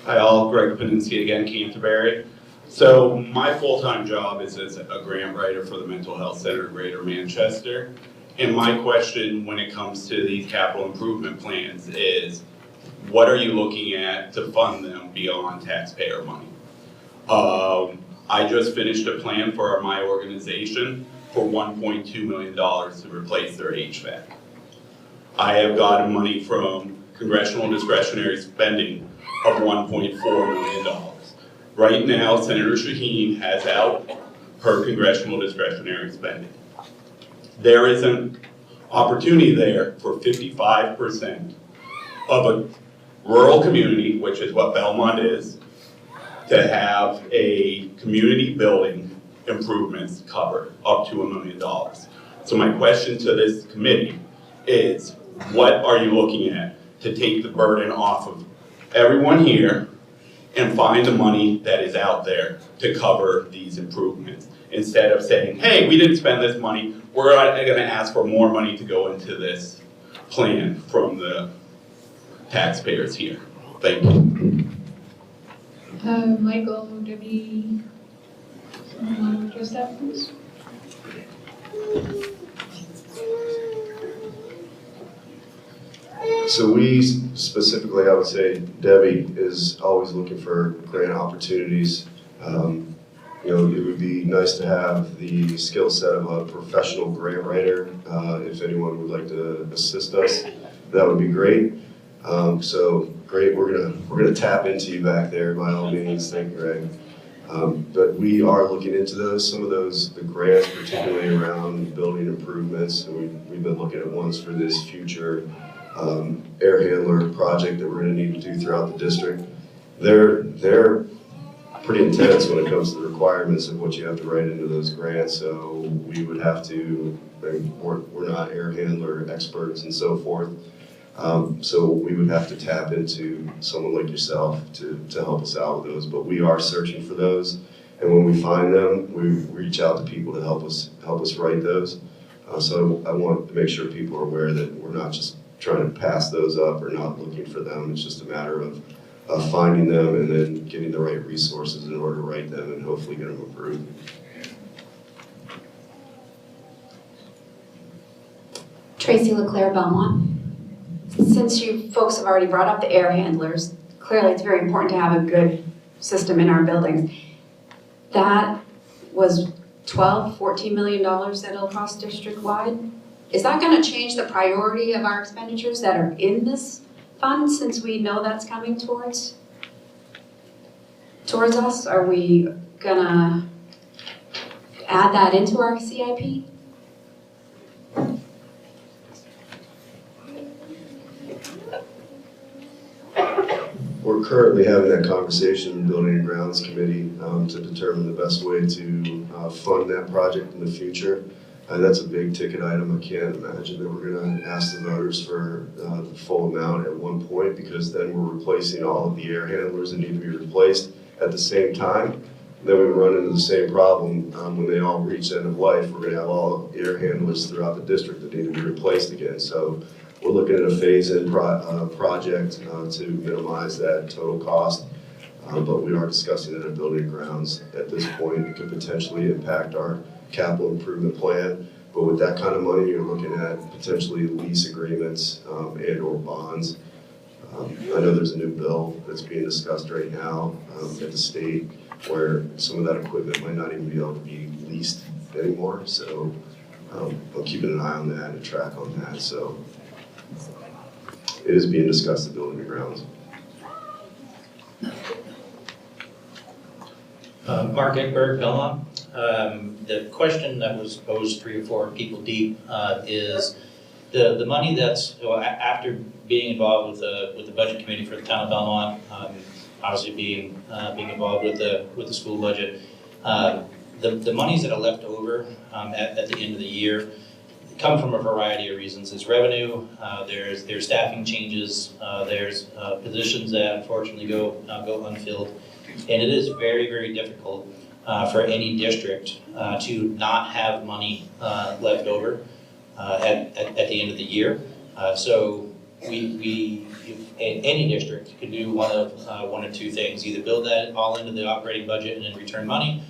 Hi all, Greg Paninsky again, Canterbury. So my full-time job is as a grant writer for the Mental Health Center of Greater Manchester. And my question when it comes to these capital improvement plans is, what are you looking at to fund them beyond taxpayer money? I just finished a plan for my organization for $1.2 million to replace their HVAC. I have gotten money from congressional discretionary spending of $1.4 million. Right now, Senator Shaheen has out her congressional discretionary spending. There is an opportunity there for 55% of a rural community, which is what Belmont is, to have a community building improvements covered up to $1 million. So my question to this committee is, what are you looking at to take the burden off of everyone here and find the money that is out there to cover these improvements? Instead of saying, hey, we didn't spend this money, we're going to ask for more money to go into this plan from the taxpayers here. Thank you. Michael, would there be someone want to address that, please? So we specifically, I would say Debbie is always looking for grant opportunities. You know, it would be nice to have the skill set of a professional grant writer. If anyone would like to assist us, that would be great. So great, we're gonna tap into you back there by all means. Thank you, Greg. But we are looking into those. Some of those, the grants, particularly around building improvements. And we've been looking at ones for this future air handler project that we're gonna need to do throughout the district. They're pretty intense when it comes to the requirements of what you have to write into those grants. So we would have to, we're not air handler experts and so forth. So we would have to tap into someone like yourself to help us out with those. But we are searching for those. And when we find them, we reach out to people to help us write those. So I want to make sure people are aware that we're not just trying to pass those up or not looking for them. It's just a matter of finding them and then getting the right resources in order to write them and hopefully get them approved. Tracy LeClaire, Belmont. Since you folks have already brought up the air handlers, clearly it's very important to have a good system in our buildings. That was $14 million that it'll cost district-wide. Is that gonna change the priority of our expenditures that are in this fund, since we know that's coming towards us? Are we gonna add that into our CIP? We're currently having that conversation in the Building and Grounds Committee to determine the best way to fund that project in the future. That's a big ticket item. I can't imagine that we're gonna ask the voters for the full amount at one point, because then we're replacing all of the air handlers that need to be replaced at the same time. Then we run into the same problem when they all reach end of life. We're gonna have all air handlers throughout the district that need to be replaced again. So we're looking at a phase-in project to minimize that total cost. But we are discussing it at Building and Grounds at this point. It could potentially impact our capital improvement plan. But with that kind of money, you're looking at potentially lease agreements and or bonds. I know there's a new bill that's being discussed right now at the state where some of that equipment might not even be able to be leased anymore. So I'm keeping an eye on that and a track on that. So it is being discussed at Building and Grounds. Mark Eckberg, Belmont. The question that was posed 3 or 4 people deep is the money that's, after being involved with the budget committee for the town of Belmont, obviously being involved with the school budget, the monies that are left over at the end of the year come from a variety of reasons. It's revenue, there's staffing changes, there's positions that unfortunately go unfilled. And it is very, very difficult for any district to not have money left over at the end of the year. So any district can do one of 2 things: either build that all into the operating budget and then return money,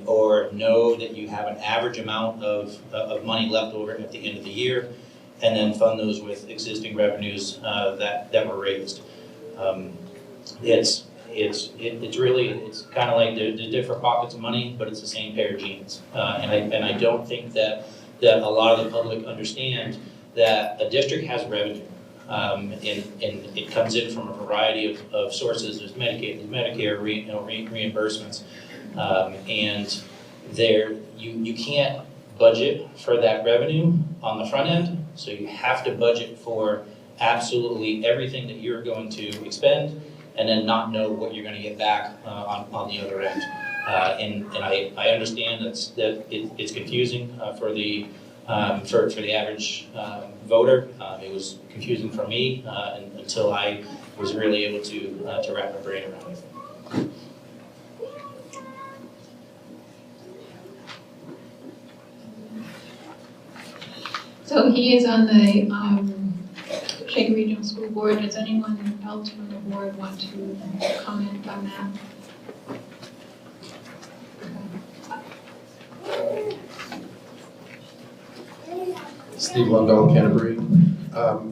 or know that you have an average amount of money left over at the end of the year, and then fund those with existing revenues that were raised. It's really kind of like there's different pockets of money, but it's the same pair of jeans. And I don't think that a lot of the public understand that a district has revenue, and it comes in from a variety of sources. There's Medicaid, there's Medicare, reimbursements, and you can't budget for that revenue on the front end, so you have to budget for absolutely everything that you're going to expend, and then not know what you're going to get back on the other end. And I understand that it's confusing for the average voter. It was confusing for me until I was really able to wrap my brain around it. So he is on the Shaker Regional School Board. Does anyone else from the board want to comment on that? Steve Lundell, Canterbury.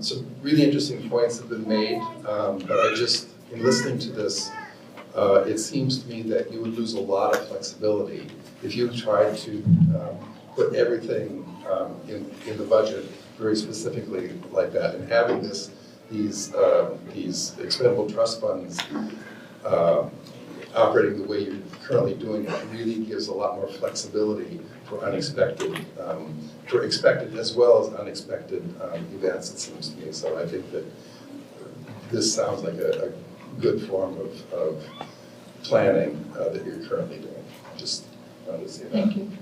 Some really interesting points have been made, but I just, in listening to this, it seems to me that you would lose a lot of flexibility if you tried to put everything in the budget very specifically like that. And having these expendable trust funds operating the way you're currently doing it really gives a lot more flexibility for unexpected, for expected as well as unexpected events, it seems to me. So I think that this sounds like a good form of planning that you're currently doing. Just wanted to say that. Thank you.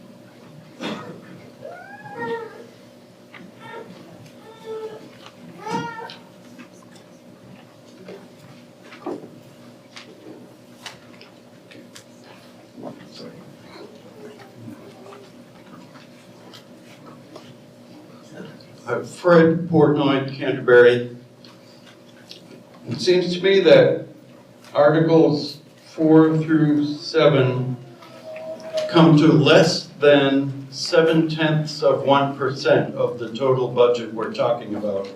Fred Portnoy, Canterbury. It seems to me that Articles 4 through 7 come to less than 0.7% of the total budget we're talking about.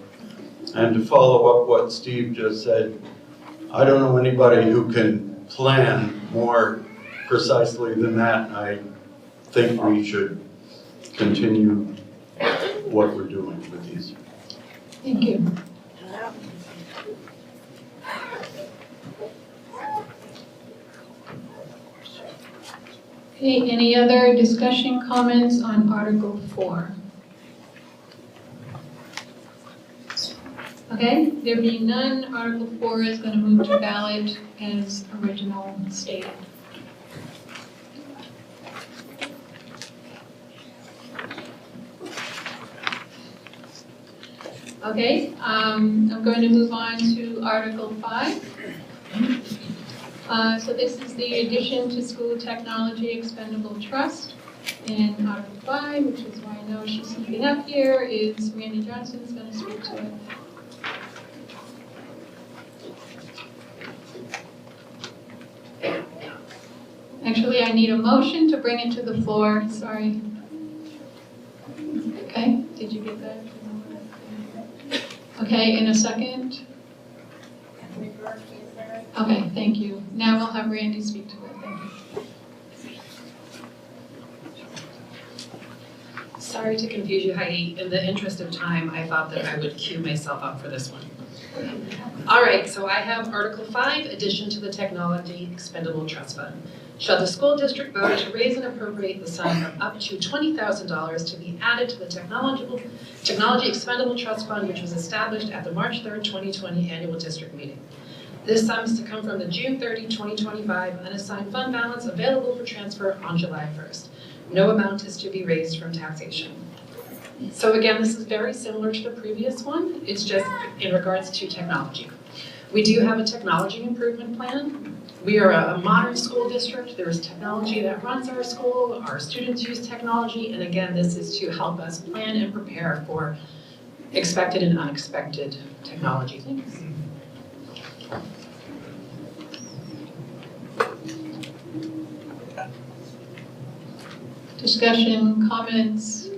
And to follow up what Steve just said, I don't know anybody who can plan more precisely than that. I think we should continue what we're doing with these. Thank you. Okay, any other discussion, comments on Article 4? Okay, there being none, Article 4 is going to move to ballot as original stated. Okay, I'm going to move on to Article 5. So this is the addition to School Technology Expendable Trust. And Article 5, which is why I know she's sneaking up here, is Randy Johnson is going to speak to it. Actually, I need a motion to bring it to the floor, sorry. Okay, did you get that? Okay, in a second? Okay, thank you. Now we'll have Randy speak to it, thank you. Sorry to confuse you, Heidi. In the interest of time, I thought that I would queue myself up for this one. All right, so I have Article 5, addition to the Technology Expendable Trust Fund. Shall the school district vote to raise and appropriate the sum of up to $20,000 to be added to the Technology Expendable Trust Fund, which was established at the March 3rd, 2020 annual district meeting. This sum is to come from the June 30, 2025 unassigned fund balance available for transfer on July 1st. No amount is to be raised from taxation. So again, this is very similar to the previous one. It's just in regards to technology. We do have a technology improvement plan. We are a modern school district. There is technology that runs our school. Our students use technology. And again, this is to help us plan and prepare for expected and unexpected technology things. Discussion, comments?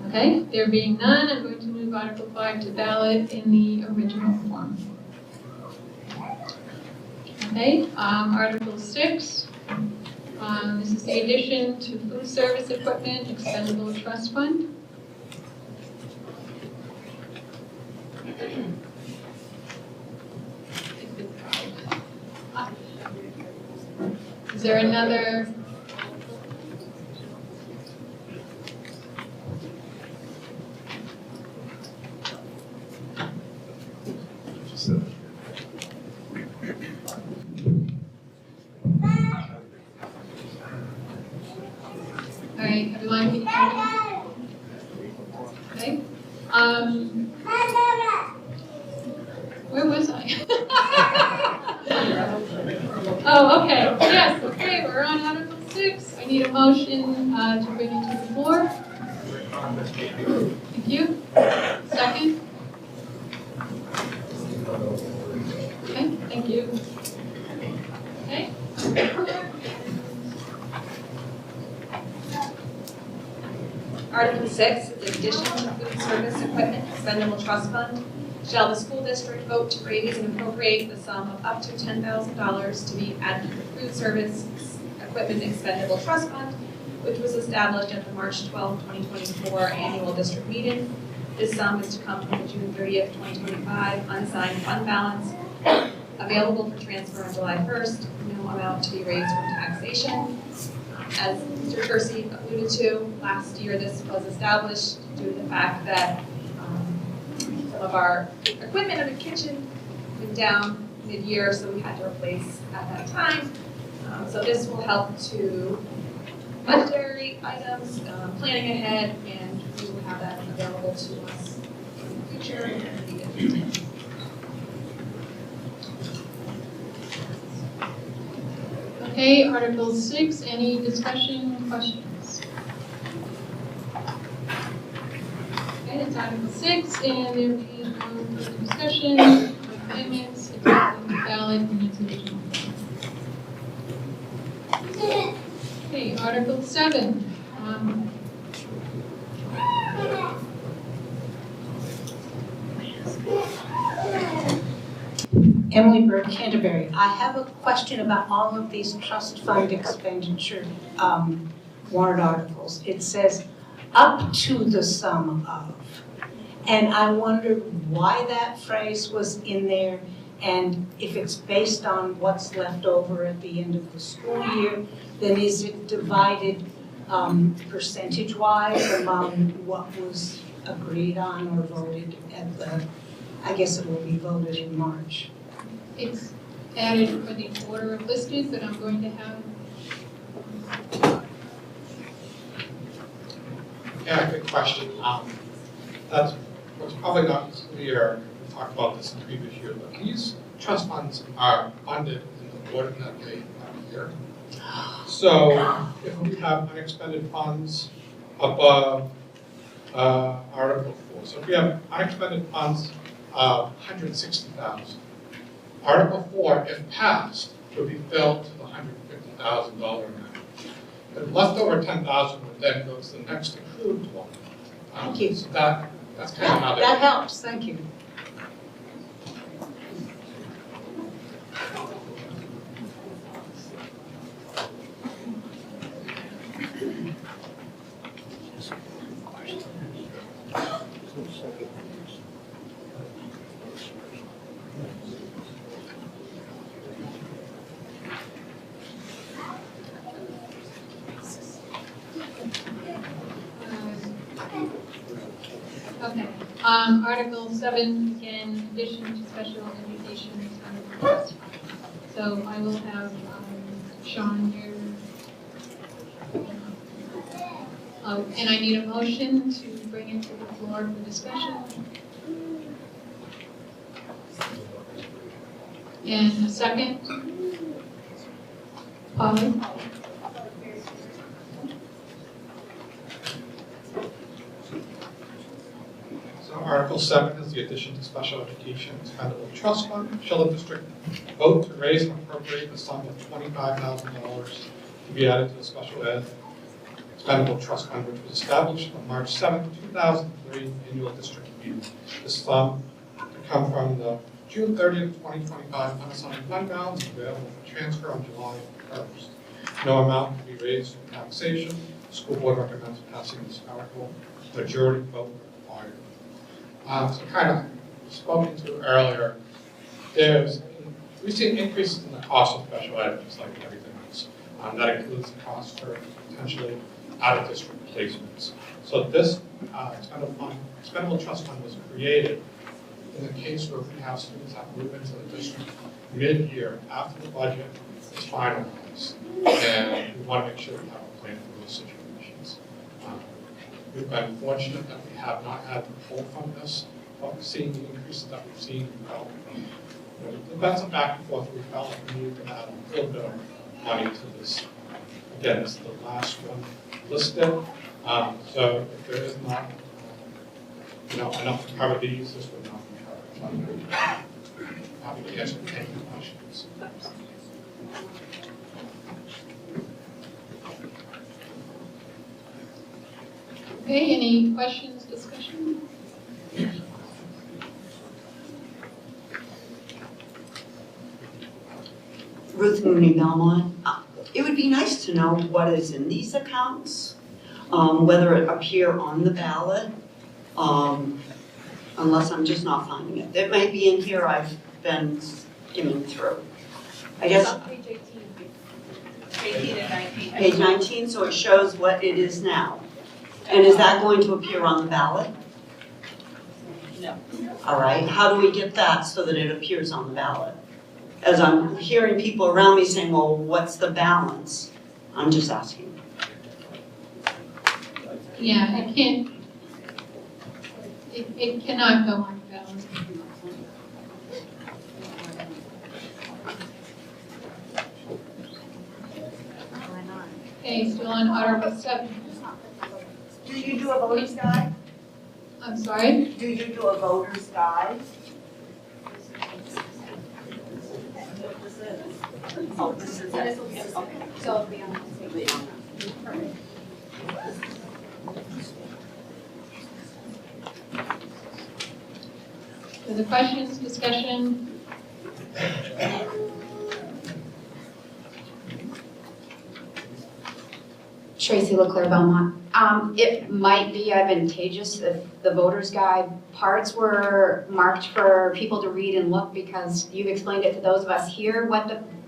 Okay, there being none, I'm going to move Article 5 to ballot in the original form. Okay, Article 6. This is the addition to food service equipment expendable trust fund. Is there another? All right, everyone, can you hear me? Okay. Where was I? Oh, okay. Yes, okay, we're on Article 6. I need a motion to bring it to the floor. Thank you. Second? Okay, thank you. Okay. Article 6, addition to food service equipment expendable trust fund. Shall the school district vote to raise and appropriate the sum of up to $10,000 to be added to the food service equipment expendable trust fund, which was established at the March 12, 2024 annual district meeting. This sum is to come from the June 30th, 2025 unassigned fund balance available for transfer on July 1st. No amount to be raised from taxation. As Mr. Kersey alluded to, last year this was established due to the fact that some of our equipment in the kitchen went down mid-year, so we had to replace at that time. So this will help to budgetary items, planning ahead, and we will have that available to us in the future if needed. Okay, Article 6, any discussion, questions? Okay, it's Article 6, and there being no further discussion, amendments, it's on the ballot, and it's original. Okay, Article 7. Emily Bird, Canterbury. I have a question about all of these trust fund expenditure warrant articles. It says up to the sum of. And I wondered why that phrase was in there, and if it's based on what's left over at the end of the school year, then is it divided percentage-wise among what was agreed on or voted at the, I guess it will be voted in March. It's added for the order of listed, but I'm going to have. Yeah, good question. That's what's probably not clear. We talked about this in previous years, but these trust funds are funded in the order that they appear. So if we have unexpended funds above Article 4, so if we have unexpended funds of $160,000, Article 4, if passed, would be filled to the $150,000 amount. The leftover $10,000 would then go to the next approved one. Thank you. So that's kind of how that helps. Thank you. Okay, Article 7, again, addition to special education expendable trust fund. So I will have Sean here. And I need a motion to bring it to the floor for discussion. And a second. Polly? Article 7 is the addition to special education expendable trust fund. Shall the district vote to raise and appropriate the sum of $25,000 to be added to the special ed expendable trust fund, which was established on March 7, 2003 annual district meeting. This sum to come from the June 30th, 2025 unassigned fund balance available for transfer on July 1st. No amount to be raised from taxation. The school board recommends passing this article. Majority vote required. So kind of spoken to earlier, we've seen increases in the cost of special ed, just like everything else. That includes the cost for potentially out-of-district placements. So this expendable trust fund was created in the case where we have students that move into the district mid-year after the budget is finalized, and we want to make sure we have a plan for those situations. We've been fortunate that we have not had to pull from this, but seeing the increases that we've seen, the bets are back and forth. We felt like we needed to add a little bit of money to this. Again, this is the last one listed. So if there is not enough to cover these, this would not be covered. Happy to answer any questions. Okay, any questions, discussion? Ruth Mooney, Belmont. It would be nice to know what is in these accounts, whether it appear on the ballot, unless I'm just not finding it. It may be in here, I've been skimming through. I guess. Page 18. 18 and 19. Page 19, so it shows what it is now. And is that going to appear on the ballot? No. All right, how do we get that so that it appears on the ballot? As I'm hearing people around me saying, well, what's the balance? I'm just asking. Yeah, it can't, it cannot go on the ballot. Okay, still on Article 7. Do you do a voter's guide? I'm sorry? Do you do a voter's guide? Oh, this is it. Okay. So it'll be on the same. Further questions, discussion? Tracy Leclerc, Belmont. It might be advantageous if the voter's guide parts were marked for people to read and look, because you've explained it to those of us here,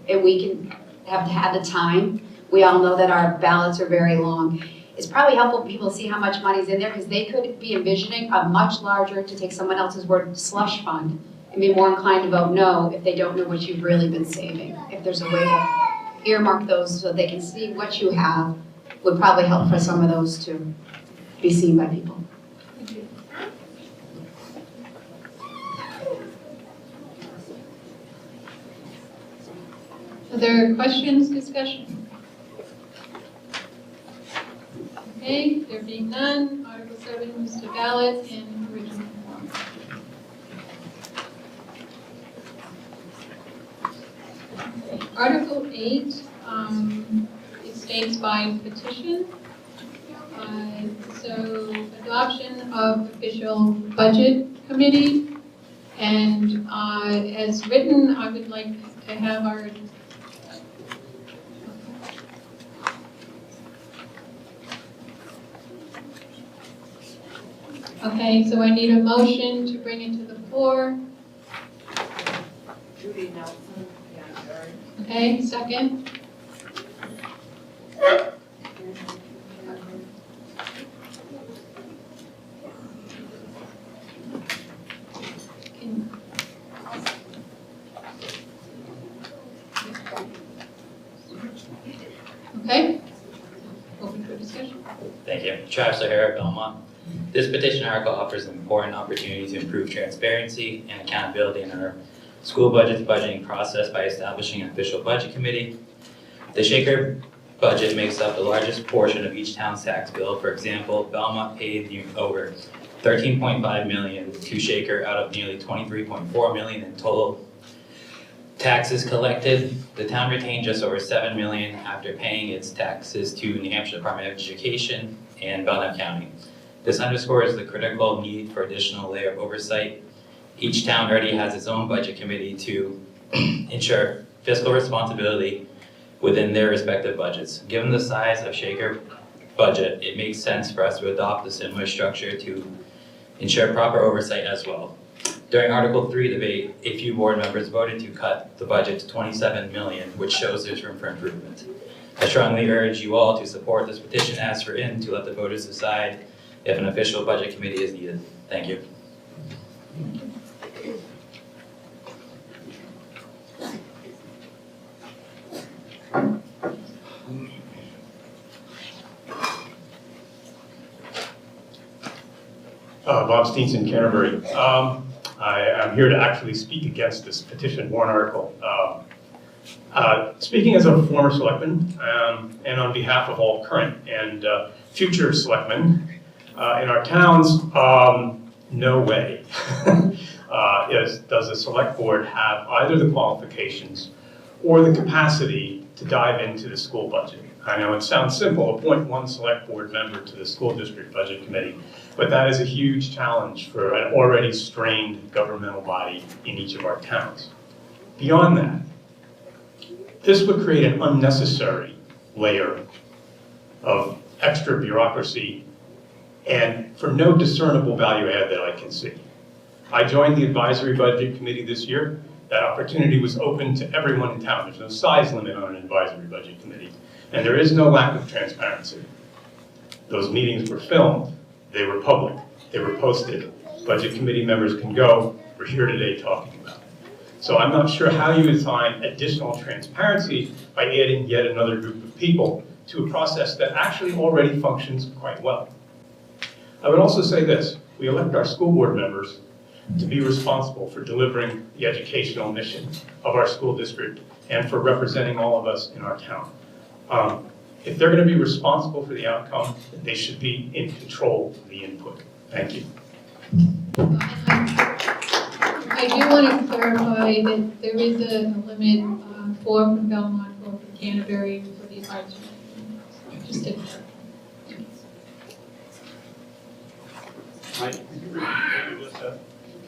and we can have had the time. We all know that our ballots are very long. It's probably helpful for people to see how much money's in there, because they could be envisioning a much larger, to take someone else's word, slush fund, and be more inclined to vote no if they don't know what you've really been saving. If there's a way to earmark those so they can see what you have, would probably help for some of those to be seen by people. Other questions, discussion? Okay, there being none, Article 7 moves to ballot in original form. Article 8, it states by petition. So adoption of official budget committee. And as written, I would like to have our Okay, so I need a motion to bring it to the floor. Judy Nelson, Canterbury. Okay, second. Okay. Open for discussion. Thank you. Travis O'Hara, Belmont. This petition article offers an important opportunity to improve transparency and accountability in our school budget's budgeting process by establishing an official budget committee. The Shaker budget makes up the largest portion of each town's tax bill. For example, Belmont paid over $13.5 million to Shaker out of nearly $23.4 million in total taxes collected. The town retained just over $7 million after paying its taxes to New Hampshire Department of Education and Belknap County. This underscores the critical need for additional layer of oversight. Each town already has its own budget committee to ensure fiscal responsibility within their respective budgets. Given the size of Shaker budget, it makes sense for us to adopt a similar structure to ensure proper oversight as well. During Article 3 debate, a few board members voted to cut the budget to $27 million, which shows there's room for improvement. I strongly urge you all to support this petition as written to let the voters decide if an official budget committee is needed. Thank you. Bob Steenson, Canterbury. I am here to actually speak against this petition warrant article. Speaking as a former selectman and on behalf of all current and future selectmen in our towns, no way does the select board have either the qualifications or the capacity to dive into the school budget. I know it sounds simple, appoint one select board member to the school district budget committee, but that is a huge challenge for an already strained governmental body in each of our towns. Beyond that, this would create an unnecessary layer of extra bureaucracy and for no discernible value add that I can see. I joined the advisory budget committee this year. That opportunity was open to everyone in town. There's no size limit on an advisory budget committee. And there is no lack of transparency. Those meetings were filmed, they were public, they were posted. Budget committee members can go, we're here today talking about it. So I'm not sure how you would find additional transparency by adding yet another group of people to a process that actually already functions quite well. I would also say this, we elect our school board members to be responsible for delivering the educational mission of our school district and for representing all of us in our town. If they're going to be responsible for the outcome, they should be in control of the input. Thank you. I do want to clarify that there is a limit, 4 from Belmont, 4 from Canterbury for the advisory. Just to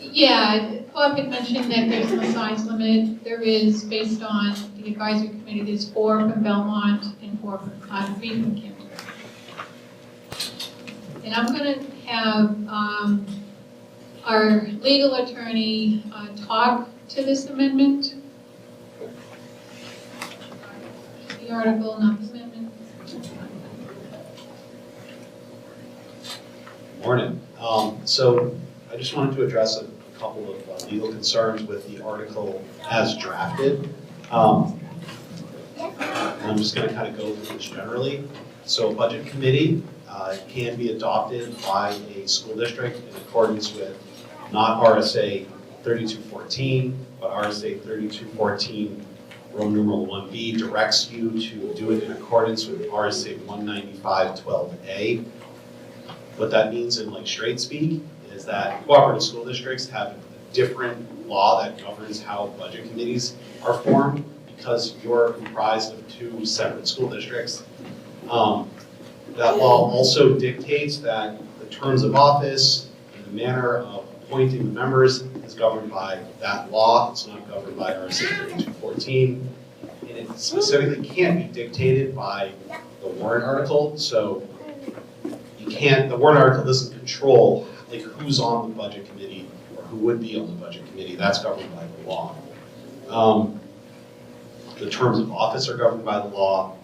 Yeah, Bob had mentioned that there's no size limit. There is, based on the advisory committee, there's 4 from Belmont and 4 from, 3 from Canterbury. And I'm going to have our legal attorney talk to this amendment. The article, not the amendment. Morning. So I just wanted to address a couple of legal concerns with the article as drafted. And I'm just going to kind of go through this generally. So budget committee can be adopted by a school district in accordance with not RSA 3214, but RSA 3214 Roman numeral 1B directs you to do it in accordance with RSA 195.12a. What that means in like straight speak is that cooperative school districts have a different law that governs how budget committees are formed because you're comprised of 2 separate school districts. That law also dictates that the terms of office and the manner of appointing the members is governed by that law. It's not governed by RSA 3214. And it specifically can't be dictated by the warrant article. So the warrant article doesn't control like who's on the budget committee or who would be on the budget committee. That's governed by the law. The terms of office are governed by the law,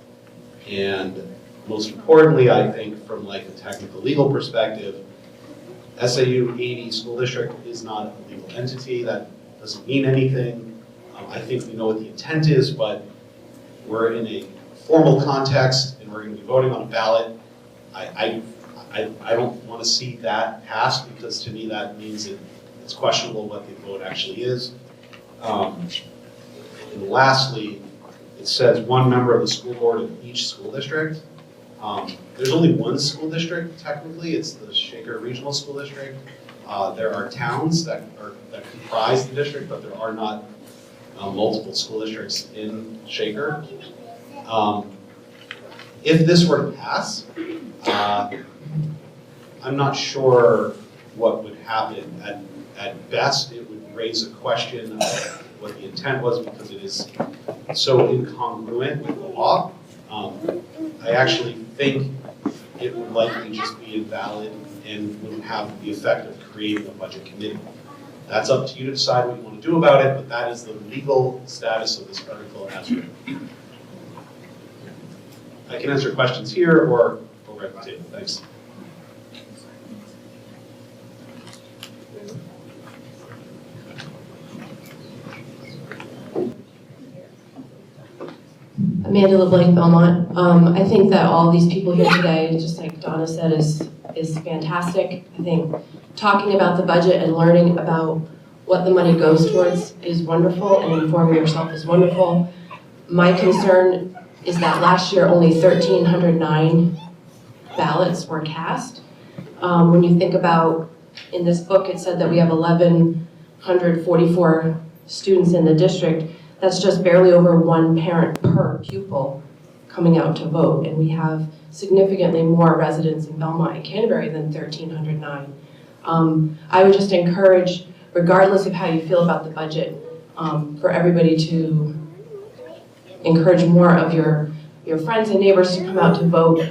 and most importantly, I think from like a technical legal perspective, SAU 80 school district is not a legal entity. That doesn't mean anything. I think we know what the intent is, but we're in a formal context and we're going to be voting on a ballot. I don't want to see that passed because to me that means it's questionable what the vote actually is. And lastly, it says 1 member of the school board of each school district. There's only 1 school district technically. It's the Shaker Regional School District. There are towns that comprise the district, but there are not multiple school districts in Shaker. If this were to pass, I'm not sure what would happen. At best, it would raise a question of what the intent was because it is so incongruent with the law. I actually think it would likely just be invalid and wouldn't have the effect of creating a budget committee. That's up to you to decide what you want to do about it, but that is the legal status of this article as written. I can answer questions here or over at the table. Thanks. Amanda LeBlanc, Belmont. I think that all these people here today, just like Donna said, is fantastic. I think talking about the budget and learning about what the money goes towards is wonderful, and informing yourself is wonderful. My concern is that last year only 1,309 ballots were cast. When you think about, in this book, it said that we have 1,144 students in the district. That's just barely over 1 parent per pupil coming out to vote, and we have significantly more residents in Belmont and Canterbury than 1,309. I would just encourage, regardless of how you feel about the budget, for everybody to encourage more of your friends and neighbors to come out to vote.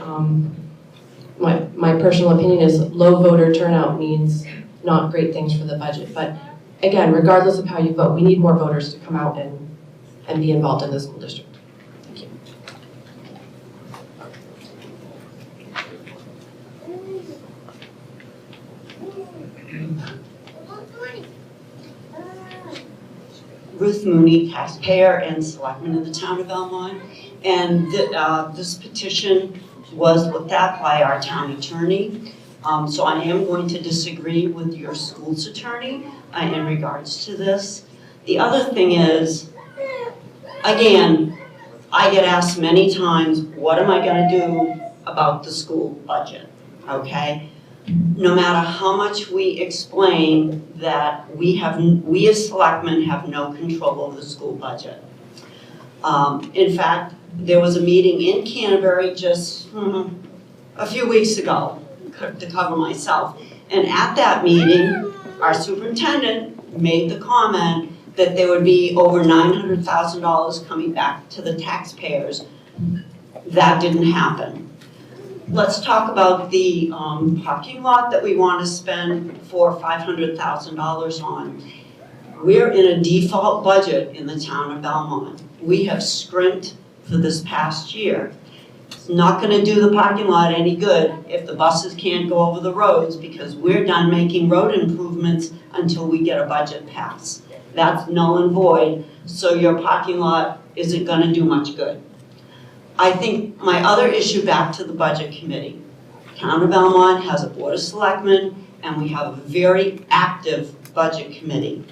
My personal opinion is low voter turnout means not great things for the budget. But again, regardless of how you vote, we need more voters to come out and be involved in the school district. Thank you. Ruth Mooney, taxpayer and selectman of the town of Belmont. And this petition was looked at by our town attorney. So I am going to disagree with your school's attorney in regards to this. The other thing is, again, I get asked many times, what am I gonna do about the school budget, okay? No matter how much we explain that we as selectmen have no control over the school budget. In fact, there was a meeting in Canterbury just a few weeks ago to cover myself. And at that meeting, our superintendent made the comment that there would be over $900,000 coming back to the taxpayers. That didn't happen. Let's talk about the parking lot that we want to spend $500,000 on. We're in a default budget in the town of Belmont. We have scrimped for this past year. It's not gonna do the parking lot any good if the buses can't go over the roads because we're done making road improvements until we get a budget pass. That's null and void, so your parking lot isn't gonna do much good. I think my other issue, back to the budget committee. Town of Belmont has a board of selectmen and we have a very active budget committee.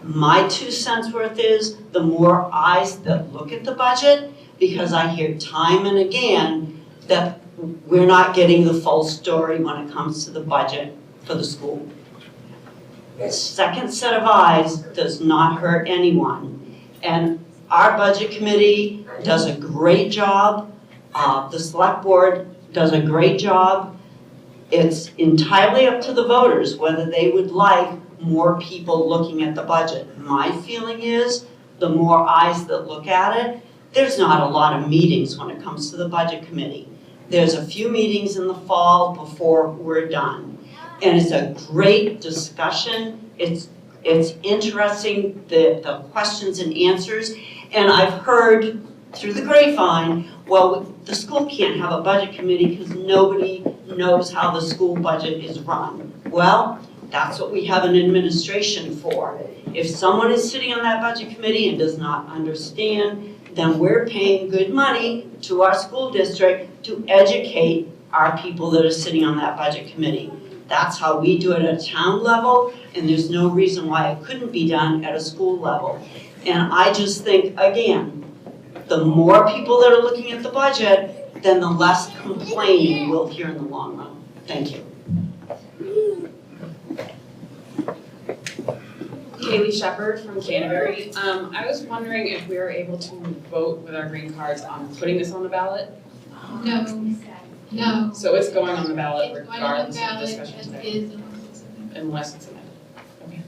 My 2 cents worth is the more eyes that look at the budget, because I hear time and again that we're not getting the full story when it comes to the budget for the school. A second set of eyes does not hurt anyone. And our budget committee does a great job. The select board does a great job. It's entirely up to the voters whether they would like more people looking at the budget. My feeling is the more eyes that look at it, there's not a lot of meetings when it comes to the budget committee. There's a few meetings in the fall before we're done. And it's a great discussion. It's interesting, the questions and answers. And I've heard through the grapevine, well, the school can't have a budget committee because nobody knows how the school budget is run. Well, that's what we have an administration for. If someone is sitting on that budget committee and does not understand, then we're paying good money to our school district to educate our people that are sitting on that budget committee. That's how we do it at a town level, and there's no reason why it couldn't be done at a school level. And I just think, again, the more people that are looking at the budget, then the less complaining we'll hear in the long run. Thank you. Kaylee Shepherd from Canterbury. I was wondering if we were able to vote with our green cards on putting this on the ballot? No. So it's going on the ballot It's going on the regardless of ballot discussion as today? is Unless it's amended. Okay.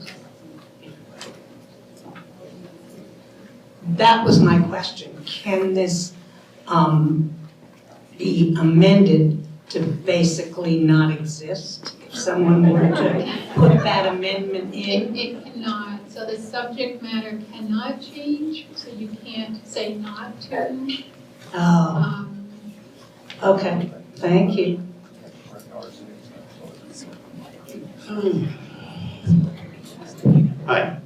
That was my question. Can this be amended to basically not exist? If someone were to put that amendment in? It cannot, so the subject matter cannot change, so you can't say not to. Oh, okay, thank you. Hi,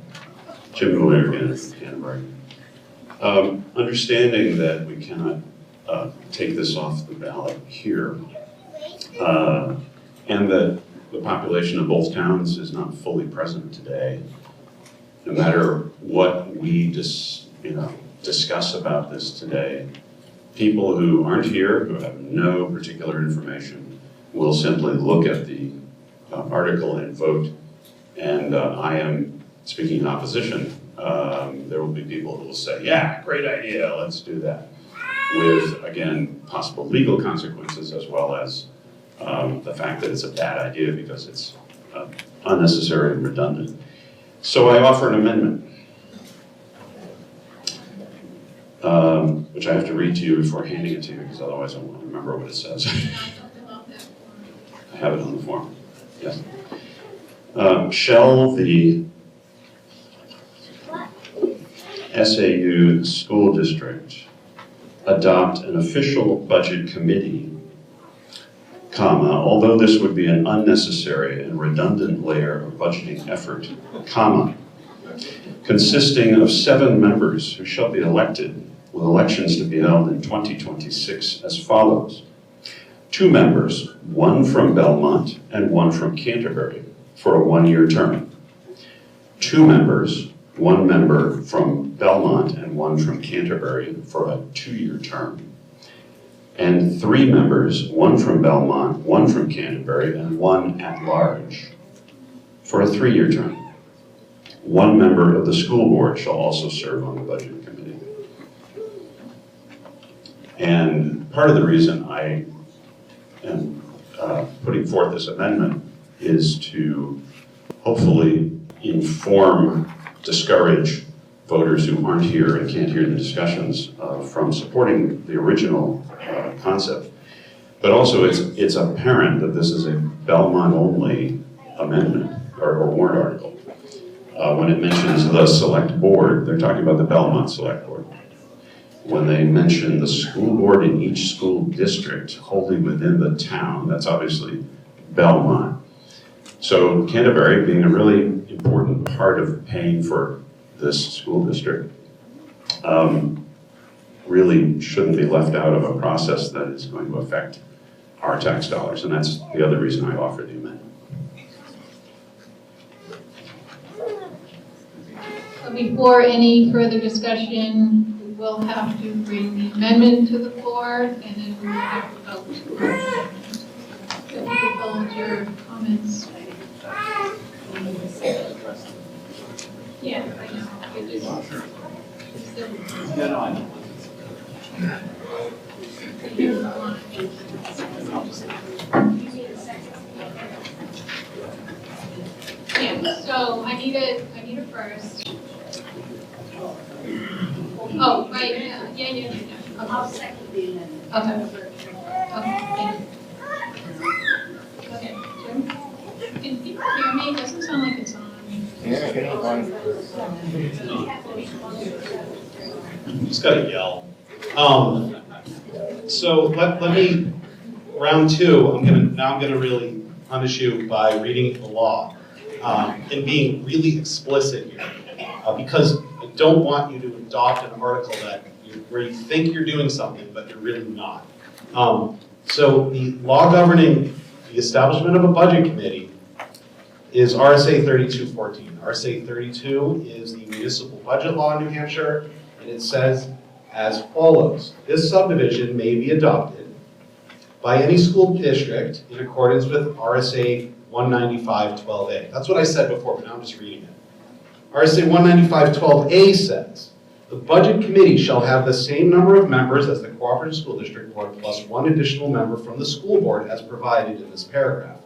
Jim Miller again from Canterbury. Understanding that we cannot take this off the ballot here, and that the population of both towns is not fully present today, no matter what we discuss about this today, people who aren't here, who have no particular information, will simply look at the article and vote. And I am speaking in opposition. There will be people who will say, yeah, great idea, let's do that. with, again, possible legal consequences as well as the fact that it's a bad idea because it's unnecessary and redundant. So I offer an amendment, which I have to read to you before handing it to you because otherwise I won't remember what it says. I have it on the form, yes. Shall the SAU school district adopt an official budget committee, comma, although this would be an unnecessary and redundant layer of budgeting effort, comma, consisting of 7 members who shall be elected with elections to be held in 2026 as follows. 2 members, 1 from Belmont and 1 from Canterbury for a 1-year term. 2 members, 1 member from Belmont and 1 from Canterbury for a 2-year term. And 3 members, 1 from Belmont, 1 from Canterbury, and 1 at large for a 3-year term. 1 member of the school board shall also serve on the budget committee. And part of the reason I am putting forth this amendment is to hopefully inform, discourage voters who aren't here and can't hear the discussions from supporting the original concept. But also it's apparent that this is a Belmont-only amendment or warrant article. When it mentions the select board, they're talking about the Belmont Select Board. When they mention the school board in each school district wholly within the town, that's obviously Belmont. So Canterbury, being a really important part of paying for this school district, really shouldn't be left out of a process that is going to affect our tax dollars, and that's the other reason I offer the amendment. So before any further discussion, we will have to bring the amendment to the floor, and then we will have to vote. So if you could hold your comments. Yeah, I know. It is. Yeah, no, I know. Yeah, so I need a first. Oh, right, yeah. I'll second the amendment. Okay, thank you. Okay, Jim? Can people hear me? It doesn't sound like it's on. Yeah, get it on. Just gotta yell. So let me, round 2, I'm gonna really punish you by reading the law and being really explicit here. Because I don't want you to adopt an article where you think you're doing something, but you're really not. So the law governing the establishment of a budget committee is RSA 3214. RSA 32 is the municipal budget law in New Hampshire, and it says as follows. This subdivision may be adopted by any school district in accordance with RSA 195.12a. That's what I said before, but now I'm just reading it. RSA 195.12a says, the budget committee shall have the same number of members as the cooperative school district board plus 1 additional member from the school board as provided in this paragraph.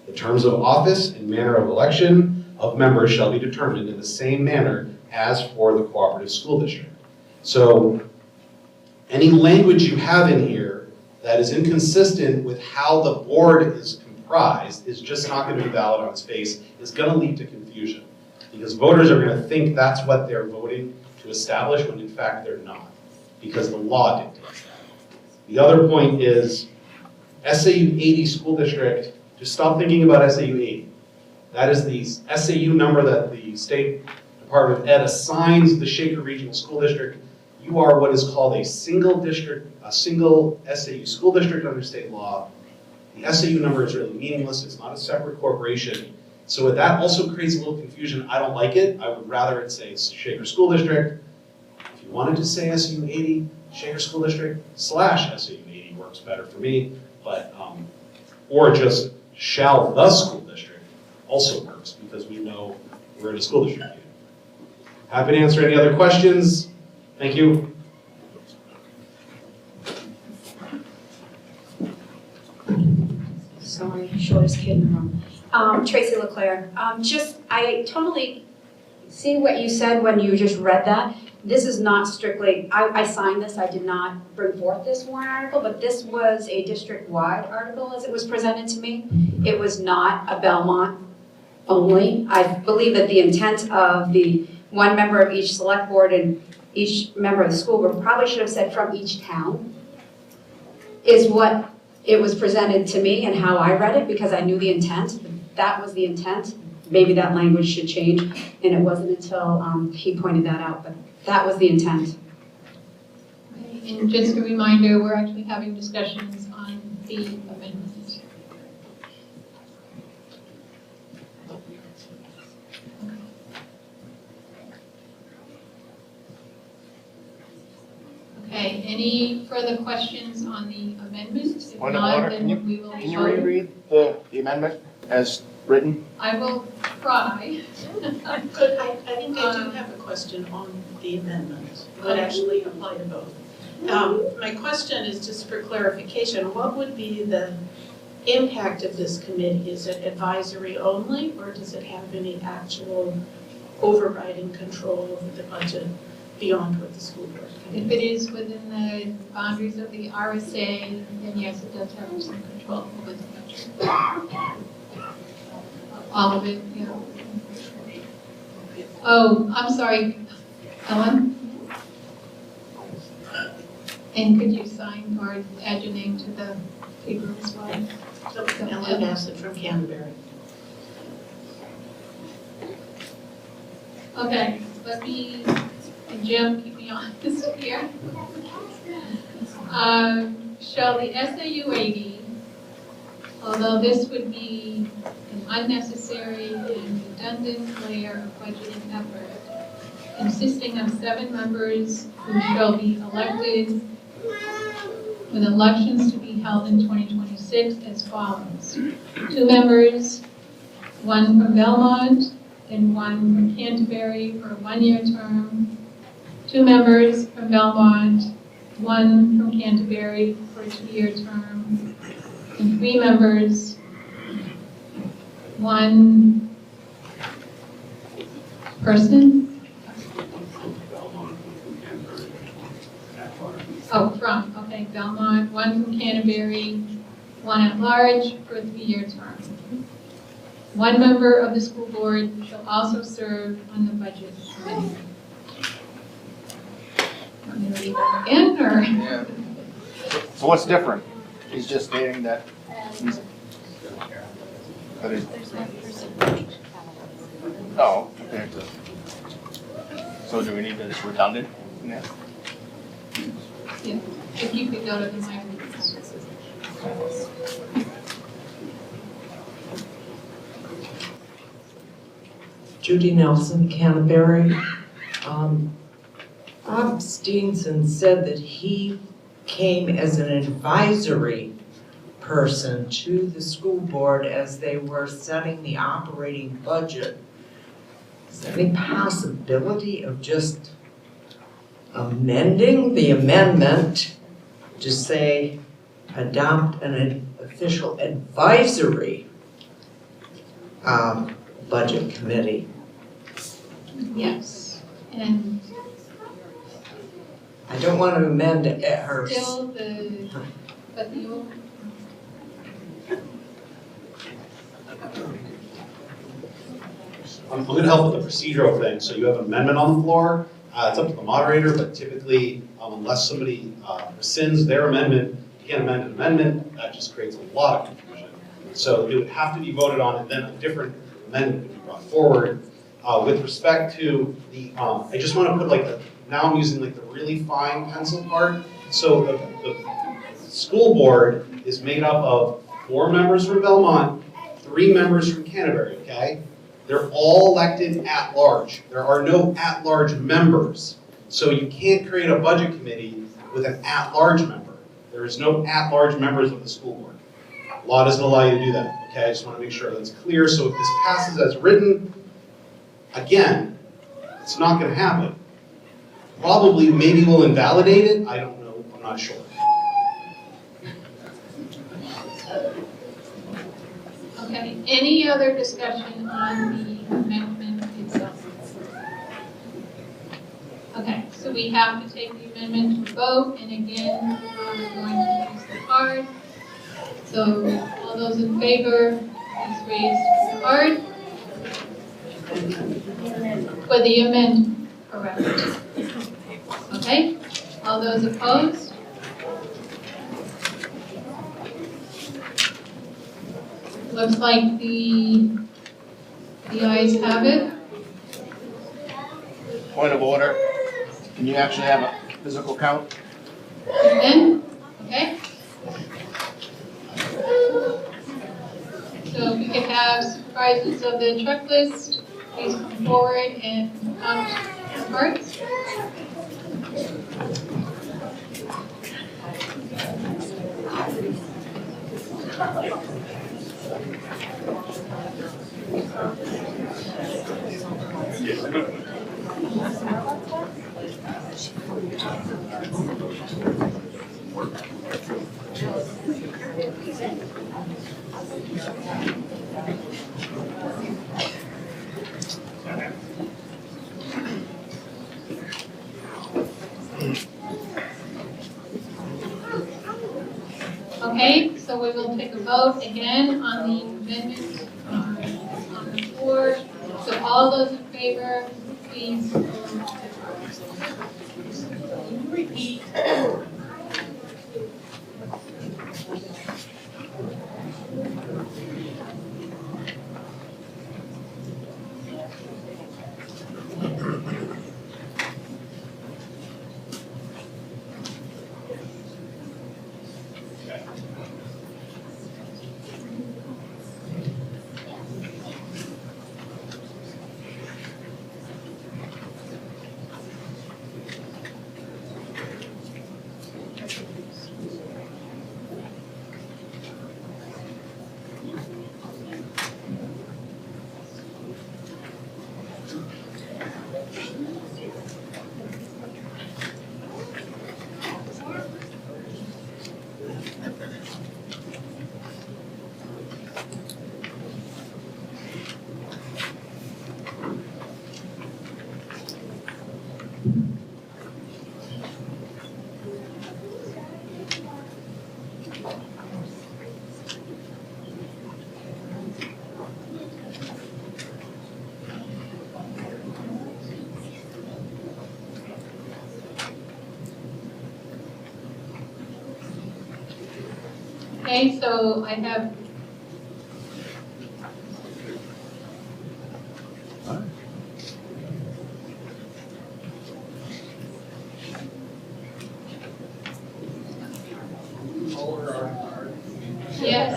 The terms of office and manner of election of members shall be determined in the same manner as for the cooperative school district. So any language you have in here that is inconsistent with how the board is comprised is just not going to be valid on its face. It's going to lead to confusion because voters are going to think that's what they're voting to establish when in fact they're not, because the law dictates that. The other point is SAU 80 school district, just stop thinking about SAU 80. That is the SAU number that the State Department of Ed assigns the Shaker Regional School District. You are what is called a single district, a single SAU school district under state law. The SAU number is really meaningless. It's not a separate corporation. So that also creates a little confusion. I don't like it. I would rather it say Shaker School District. If you wanted to say SAU 80, Shaker School District / SAU 80 works better for me. But, or just shall the school district also works because we know we're in a school district. Happy to answer any other questions. Thank you. Sorry, shortest kid in the room. Tracy Leclerc. I totally see what you said when you just read that. This is not strictly, I signed this, I did not bring forth this warrant article, but this was a district-wide article as it was presented to me. It was not a Belmont only. I believe that the intent of the one member of each select board and each member of the school board probably should have said from each town is what it was presented to me and how I read it because I knew the intent. That was the intent. Maybe that language should change, and it wasn't until he pointed that out, but that was the intent. And just a reminder, we're actually having discussions on the amendments. Okay, any further questions on the amendment? If Point of not, order, then we will can you vote. reread the amendment as written? I will try. I think I do have a question on the amendment, would actually apply to both. My question is just for clarification, what would be the impact of this committee? Is it advisory only, or does it have any actual overriding control over the budget beyond what the school board can If do? it is within the boundaries of the RSA, then yes, it does have some control over the budget. All of it, yeah. Oh, I'm sorry, Ellen? And could you sign or add your name to the paper as well? So Ellen Bassett from Canterbury. Okay, let me, and Jim, keep me honest here. Shall the SAU 80, although this would be an unnecessary and redundant layer of budgeting effort, consisting of 7 members who shall be elected with elections to be held in 2026 as follows. 2 members, 1 from Belmont and 1 from Canterbury for a 1-year term. 2 members from Belmont, 1 from Canterbury for a 2-year term. And 3 members, 1 person. Oh, from, okay, Belmont, 1 from Canterbury, 1 at large for a 3-year term. 1 member of the school board shall also serve on the budget committee. Want me to read that again, or? Yeah. So what's different? He's just stating that he's. Oh, compared to. So do we need this redundant in that? Yeah, if you could go to the mic. Judy Nelson, Canterbury. Bob Steenson said that he came as an advisory person to the school board as they were setting the operating budget. Is there any possibility of just amending the amendment to say adopt an official advisory budget committee? Yes, and I don't want to amend it at her. still the, but the old. I'm going to help with the procedural thing. So you have an amendment on the floor. It's up to the moderator, but typically, unless somebody rescinds their amendment, you can't amend an amendment. That just creates a lot of confusion. So it would have to be voted on, and then a different amendment would be brought forward. With respect to the, I just want to put like the, now I'm using like the really fine pencil part. So the school board is made up of 4 members from Belmont, 3 members from Canterbury, okay? They're all elected at large. There are no at-large members. So you can't create a budget committee with an at-large member. There is no at-large members of the school board. Law doesn't allow you to do that, okay? I just want to make sure that's clear. So if this passes as written, again, it's not going to happen. Probably, maybe we'll invalidate it. I don't know. I'm not sure. Okay, any other discussion on the amendment itself? Okay, so we have to take the amendment to vote, and again, we're going to use the card. So all those in favor, please raise your card. For the amendment, correct. Okay, all those opposed? Looks like the ayes have it. Point of order, can you actually have a physical count? Then, okay. So if we could have supervisors of the checklist, please come forward and count the cards. Okay, so we will take a vote again on the amendment on the floor. So all those in favor, please. Repeat. Okay, so I have yes.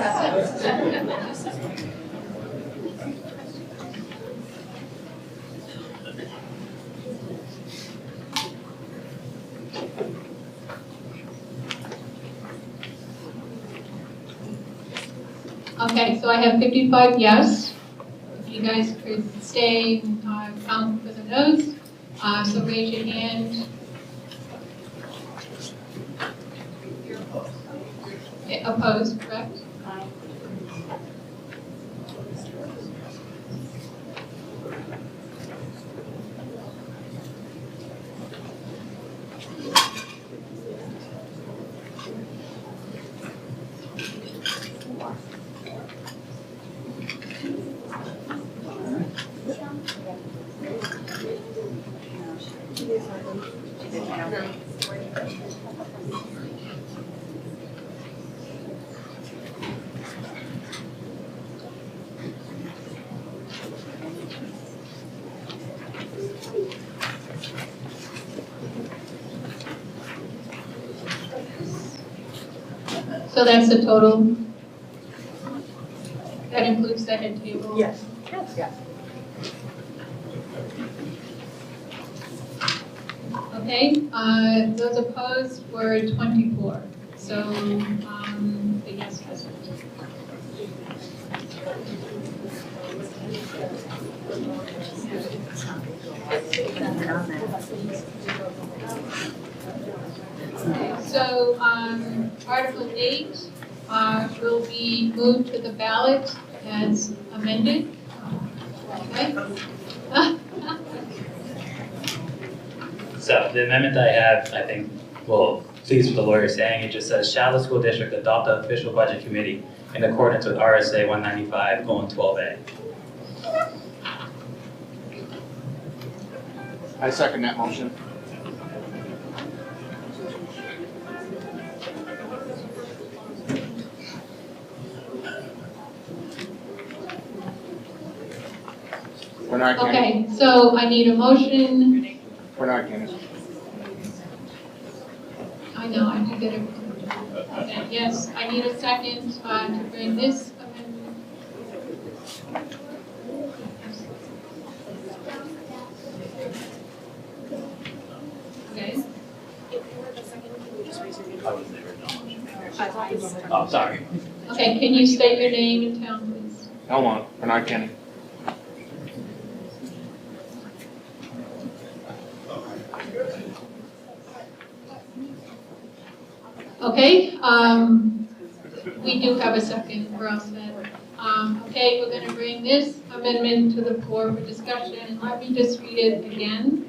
Okay, so I have 55 yes. If you guys could stay and count for the noes. So raise your hand. Opposed, correct? So that's the total? That includes the head table? Yes. Yes. Okay, those opposed were 24. So the yes has it. So Article 8 will be moved to the ballot as amended. Okay. So the amendment that I have, I think, will please what the lawyer is saying. It just says, shall the school district adopt the official budget committee in accordance with RSA 195:12A? I second that motion. Bernard Kenny. Okay, so I need a motion. Bernard Kenny. I know, I did get it. Okay, yes, I need a second to bring this amendment. Okay. Oh, sorry. Okay, can you state your name and town, please? Belmont. Bernard Kenny. Okay, we do have a second, we're all set. Okay, we're gonna bring this amendment to the floor for discussion, and let me just read it again.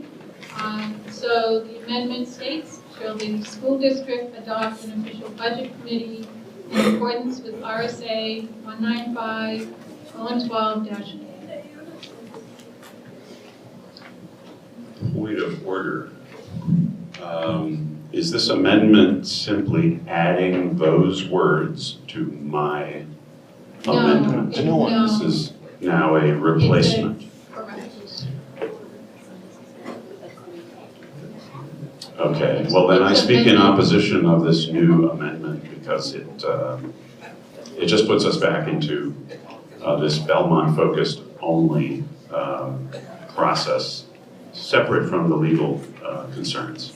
So the amendment states, shall the school district adopt an official budget committee in accordance with RSA 195:12-A. Point of order. Is this amendment simply adding those words to my amendment? No. This is now a replacement. Correct. Okay, well then I speak in opposition of this new amendment because it just puts us back into this Belmont-focused only process, separate from the legal concerns.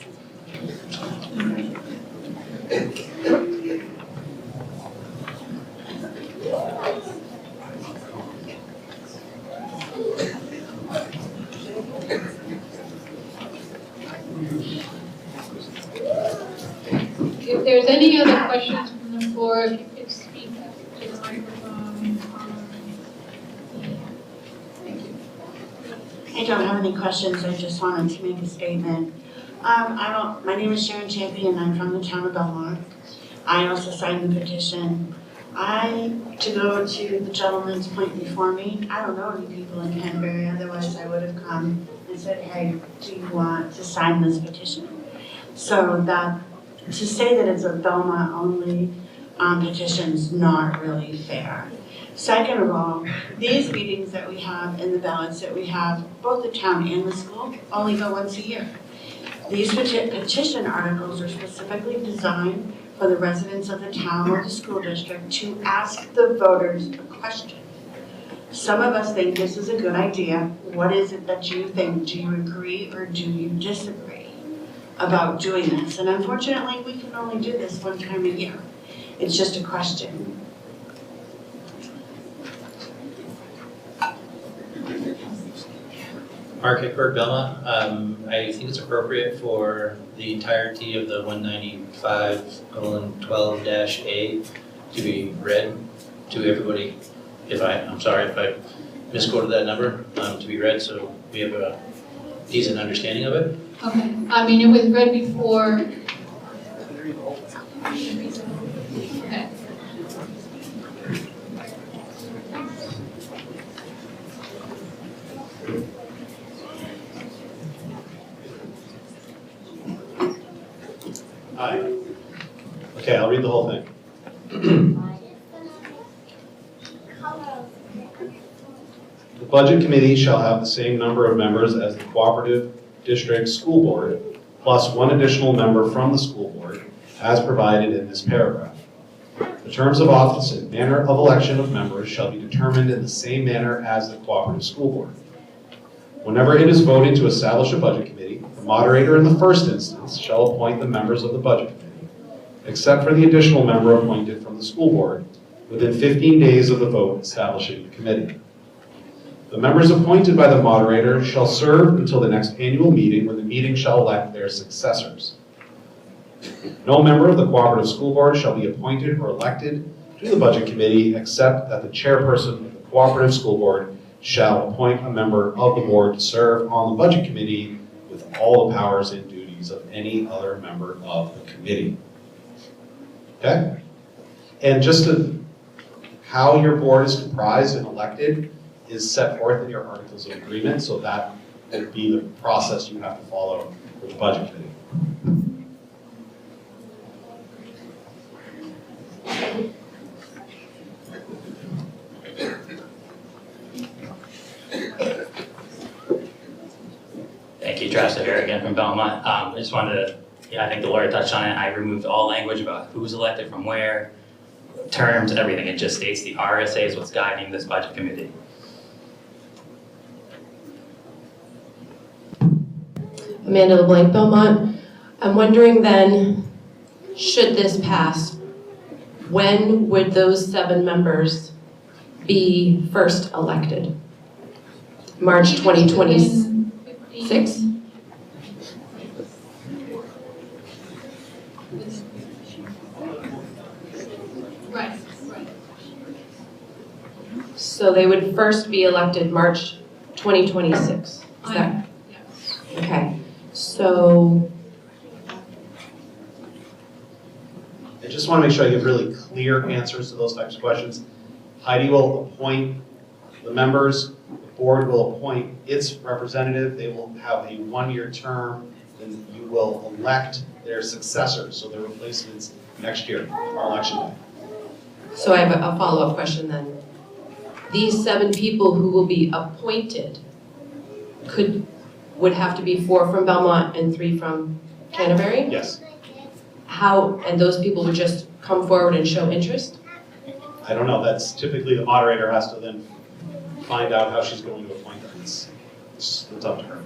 If there's any other questions from the floor, if you could speak to the microphone. Thank you. I don't have any questions, I just wanted to make a statement. My name is Sharon Champion, I'm from the town of Belmont. I also signed the petition. To go to the gentleman's point before me, I don't know any people in Canterbury, otherwise I would have come and said, hey, do you want to sign this petition? So that, to say that it's a Belmont only petition is not really fair. Second of all, these meetings that we have and the ballots that we have, both the town and the school, only go once a year. These petition articles are specifically designed for the residents of the town or the school district to ask the voters a question. Some of us think this is a good idea. What is it that you think? Do you agree or do you disagree about doing this? And unfortunately, we can only do this one time a year. It's just a question. Mark Hickford, Belmont. I think it's appropriate for the entirety of the 195:12-A to be read to everybody. I'm sorry if I misquoted that number, to be read, so we have a decent understanding of it. Okay, I mean, it was read before. Okay. Hi. Okay, I'll read the whole thing. The Budget Committee shall have the same number of members as the Cooperative District School Board, plus one additional member from the school board, as provided in this paragraph. The terms of office and manner of election of members shall be determined in the same manner as the Cooperative School Board. Whenever it is voted to establish a Budget Committee, the moderator in the first instance shall appoint the members of the Budget Committee, except for the additional member appointed from the school board, within 15 days of the vote establishing the committee. The members appointed by the moderator shall serve until the next annual meeting, when the meeting shall elect their successors. No member of the Cooperative School Board shall be appointed or elected to the Budget Committee, except that the chairperson of the Cooperative School Board shall appoint a member of the board to serve on the Budget Committee with all the powers and duties of any other member of the committee. Okay? And just how your board is comprised and elected is set forth in your Articles of Agreement, so that would be the process you have to follow for the Budget Committee. Thank you, Travis here again from Belmont. I just wanted to, I think the lawyer touched on it. I removed all language about who's elected from where, terms, everything. It just states the RSA is what's guiding this budget committee. Amanda LeBlanc, Belmont. I'm wondering then, should this pass, when would those 7 members be first elected? March 2026? Right. So they would first be elected March 2026. Is that? Okay. So I just want to make sure I give really clear answers to those types of questions. Heidi will appoint the members, the board will appoint its representative, they will have a 1-year term, and you will elect their successors, so their replacements next year on election day. So I have a follow-up question then. These 7 people who will be appointed would have to be 4 from Belmont and 3 from Canterbury? Yes. How, and those people would just come forward and show interest? I don't know, that's typically the moderator has to then find out how she's going to appoint them. It's up to her.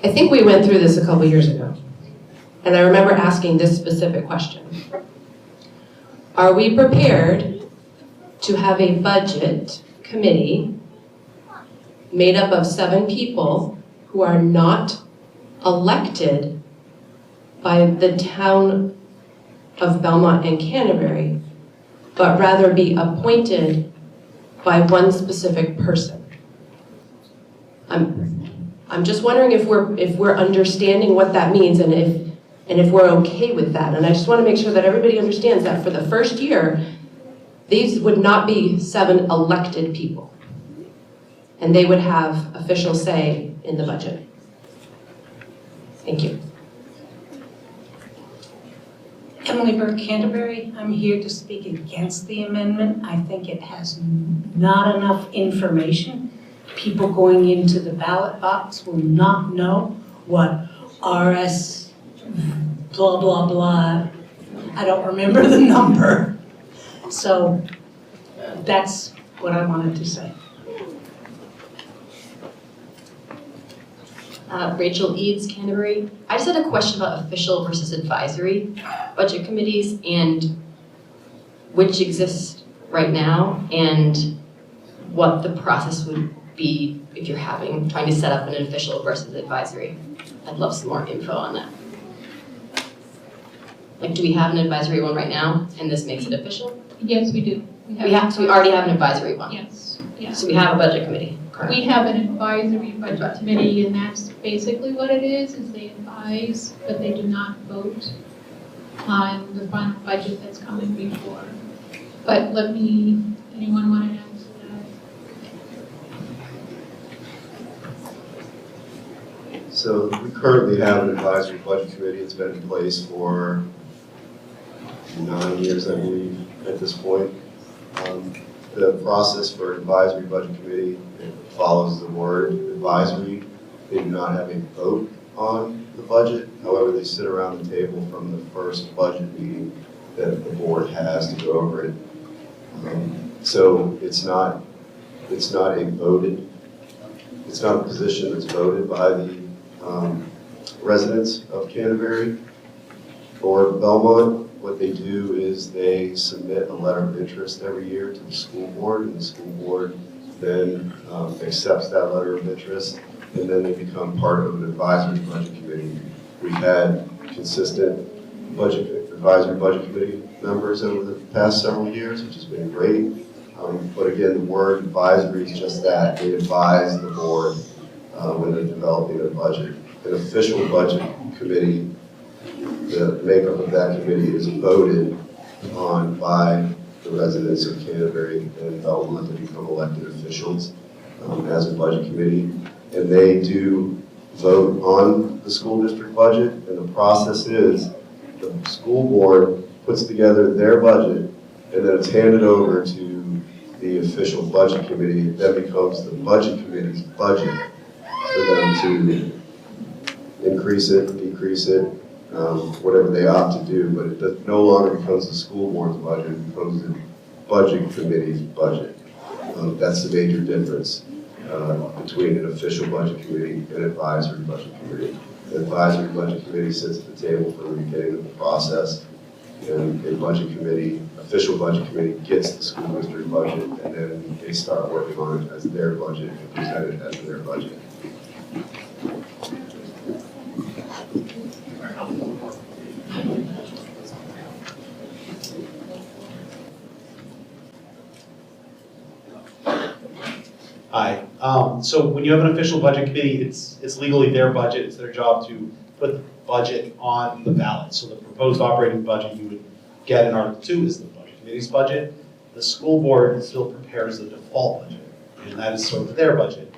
I think we went through this a couple years ago, and I remember asking this specific question. Are we prepared to have a budget committee made up of 7 people who are not elected by the town of Belmont and Canterbury, but rather be appointed by one specific person? I'm just wondering if we're understanding what that means and if we're okay with that. And I just want to make sure that everybody understands that for the first year, these would not be 7 elected people. And they would have official say in the budget. Thank you. Emily Burke, Canterbury. I'm here to speak against the amendment. I think it has not enough information. People going into the ballot box will not know what RS blah, blah, blah. I don't remember the number. So that's what I wanted to say. Rachel Eads, Canterbury. I just had a question about official versus advisory budget committees and which exist right now and what the process would be if you're trying to set up an official versus advisory. I'd love some more info on that. Like, do we have an advisory one right now and this makes it official? Yes, we do. So we already have an advisory one? Yes. Yeah. So we have a budget committee? Correct. We have an advisory budget committee, and that's basically what it is they advise, but they do not vote on the final budget that's coming before. But anyone want to answer that? So we currently have an advisory budget committee. It's been in place for 9 years, I believe, at this point. The process for an advisory budget committee, it follows the word advisory. They do not have a vote on the budget. However, they sit around the table from the first budget meeting that the board has to go over it. So it's not a position that's voted by the residents of Canterbury or Belmont. What they do is they submit a letter of interest every year to the school board, and the school board then accepts that letter of interest, and then they become part of an advisory budget committee. We've had consistent advisory budget committee members over the past several years, which has been great. But again, the word advisory is just that. They advise the board when they're developing their budget. An official budget committee, the makeup of that committee is voted on by the residents of Canterbury and Belmont to become elected officials as a budget committee. And they do vote on the school district budget, and the process is the school board puts together their budget, and then it's handed over to the official budget committee. It then becomes the budget committee's budget for them to increase it, decrease it, whatever they opt to do, but it no longer becomes the school board's budget, it becomes the budget committee's budget. That's the major difference between an official budget committee and an advisory budget committee. The advisory budget committee sits at the table from the beginning of the process, and a budget committee, official budget committee, gets the school district budget, and then they start working on it as their budget and present it as their budget. Hi. So when you have an official budget committee, it's legally their budget. It's their job to put the budget on the ballot. So the proposed operating budget you would get in Article 2 is the budget committee's budget. The school board still prepares the default budget, and that is sort of their budget.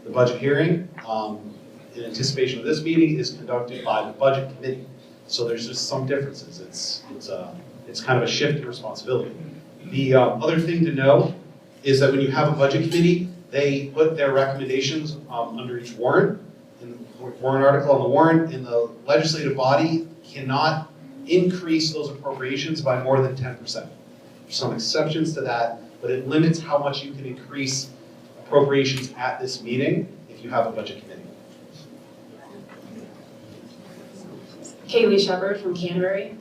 The budget hearing, in anticipation of this meeting, is conducted by the budget committee. So there's just some differences. It's kind of a shift in responsibility. The other thing to know is that when you have a budget committee, they put their recommendations under each warrant, in the warrant article on the warrant, and the legislative body cannot increase those appropriations by more than 10%. There's some exceptions to that, but it limits how much you can increase appropriations at this meeting if you have a budget committee. Kaylee Shepard from Canterbury.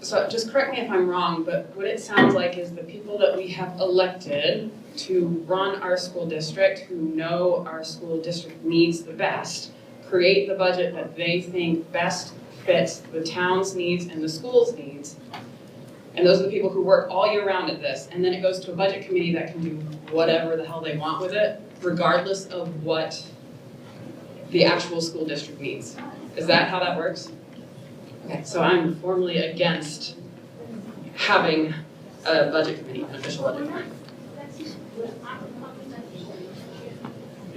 So just correct me if I'm wrong, but what it sounds like is the people that we have elected to run our school district, who know our school district needs the best, create the budget that they think best fits the town's needs and the school's needs. And those are the people who work all year round at this. And then it goes to a budget committee that can do whatever the hell they want with it, regardless of what the actual school district needs. Is that how that works? Okay, so I'm formally against having a budget committee, an official budget committee.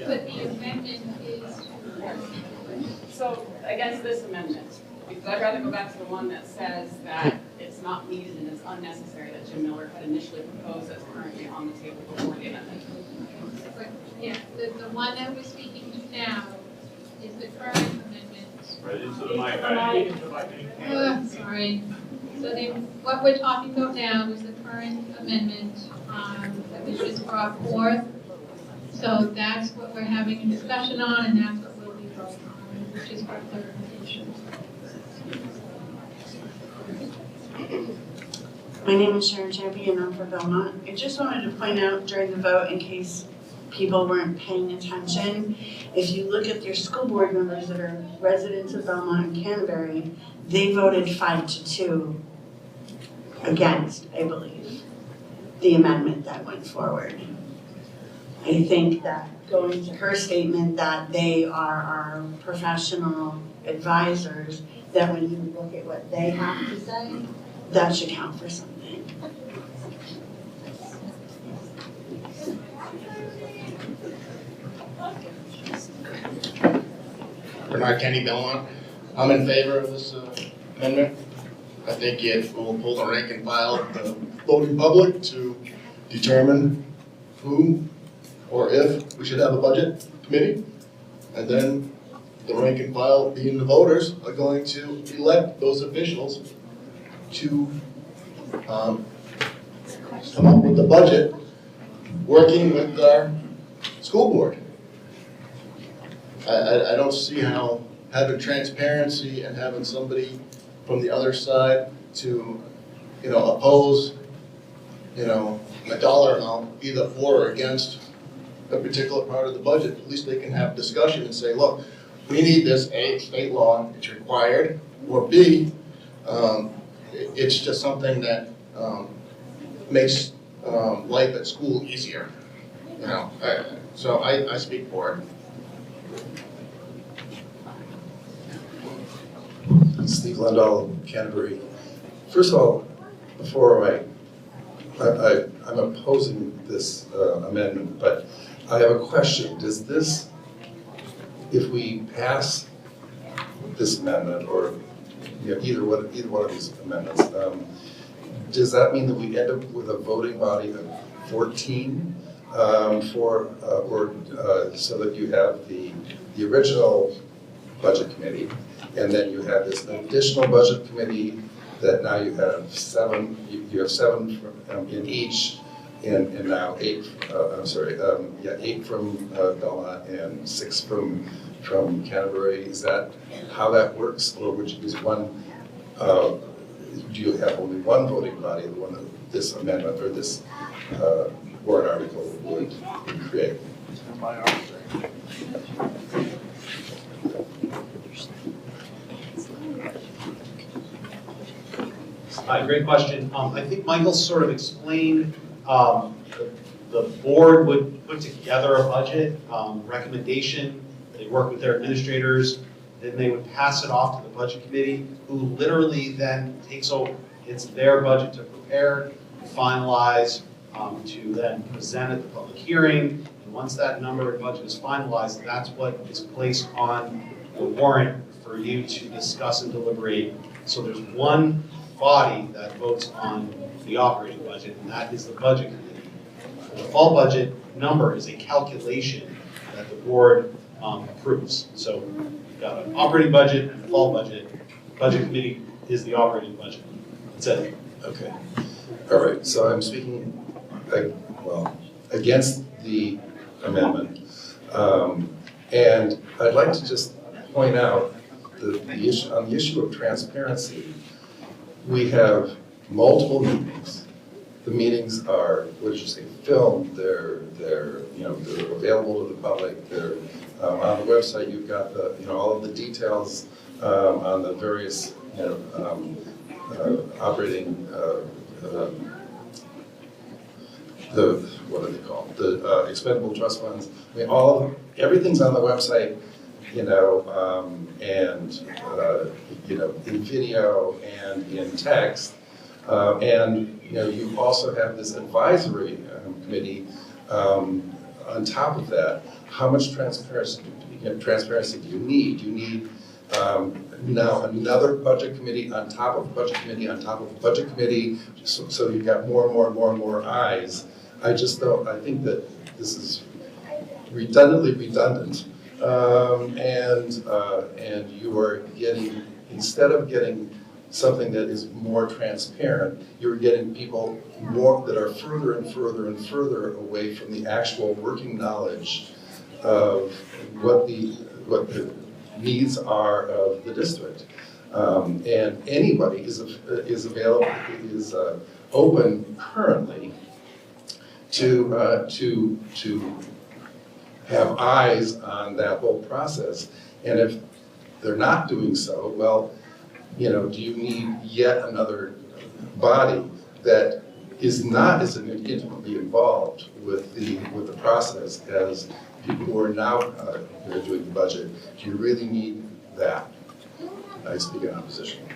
But the amendment is So against this amendment, because I'd rather go back to the one that says that it's not needed and it's unnecessary that Jim Miller had initially proposed that's currently on the table before the amendment. But, yeah, the one that we're speaking to now is the current amendment. Right into the mic. Sorry. So what we're talking about now is the current amendment that was just brought forth. So that's what we're having a discussion on, and that's what we'll be voting on, which is for clarification. My name is Sharon Champion, I'm from Belmont. I just wanted to point out during the vote, in case people weren't paying attention, if you look at your school board members that are residents of Belmont and Canterbury, they voted 5-2 against, I believe, the amendment that went forward. I think that going to her statement that they are our professional advisors, that when you look at what they have to say, that should count for something. Bernard Kenny, Belmont. I'm in favor of this amendment. I think it will pull the rank and file of the voting public to determine who or if we should have a budget committee. And then the rank and file, being the voters, are going to elect those officials to come up with the budget, working with our school board. I don't see how having transparency and having somebody from the other side to, oppose, a dollar amount, either for or against a particular part of the budget. At least they can have discussion and say, look, we need this, A, state law, it's required, or B, It's just something that makes life at school easier, you know. So I speak for it. Steve Lindahl, Canterbury. First of all, before I'm opposing this amendment, but I have a question. Does this, if we pass this amendment, or either one of these amendments, does that mean that we end up with a voting body of 14 so that you have the original budget committee, and then you have this additional budget committee that now you have 7. You have 7 in each, and now 8. 8 from Belmont and 6 from Canterbury. Is that how that works, or would you use one? Do you have only one voting body, the one that this amendment or this warrant article would create? Great question. I think Michael sort of explained the board would put together a budget recommendation. They work with their administrators. Then they would pass it off to the budget committee, who literally then takes over. It's their budget to prepare, finalize, to then present at the public hearing. And once that number of budget is finalized, that's what is placed on the warrant for you to discuss and deliberate. So there's one body that votes on the operating budget, and that is the budget committee. The default budget number is a calculation that the board approves. So you've got an operating budget and a default budget. Budget committee is the operating budget. That's it. Okay. All right. So I'm speaking, against the amendment, and I'd like to just point out the issue on the issue of transparency. We have multiple meetings. The meetings are, filmed. They're available to the public. They're on the website. You've got all of the details on the various operating what are they called? The expendable trust funds. I mean, everything's on the website. In video and in text, and you also have this advisory committee on top of that. How much transparency do you need? You need now another budget committee on top of budget committee on top of budget committee, so you've got more and more eyes. I think that this is redundantly redundant. And you are getting, instead of getting something that is more transparent, you're getting people more that are further and further away from the actual working knowledge of what the needs are of the district. And anybody is available, is open currently to have eyes on that whole process. And if they're not doing so, well, do you need yet another body that is not as intimately involved with the process as people who are now doing the budget? Do you really need that? I speak in opposition.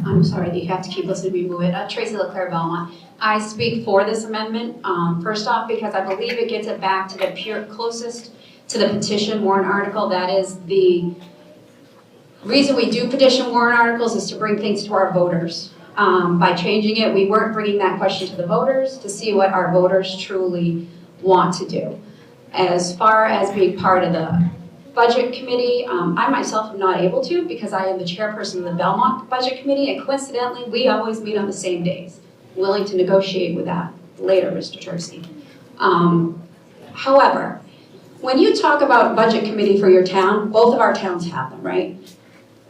I'm sorry, you have to keep listening to me move it. Tracy Leclerc, Belmont. I speak for this amendment, first off, because I believe it gets it back to the closest to the petition warrant article. That is the reason we do petition warrant articles, is to bring things to our voters. By changing it, we weren't bringing that question to the voters to see what our voters truly want to do. As far as being part of the budget committee, I myself am not able to, because I am the chairperson of the Belmont budget committee, and coincidentally, we always meet on the same days. Willing to negotiate with that later, Mr. Tercey. However, when you talk about budget committee for your town, both of our towns have them, right?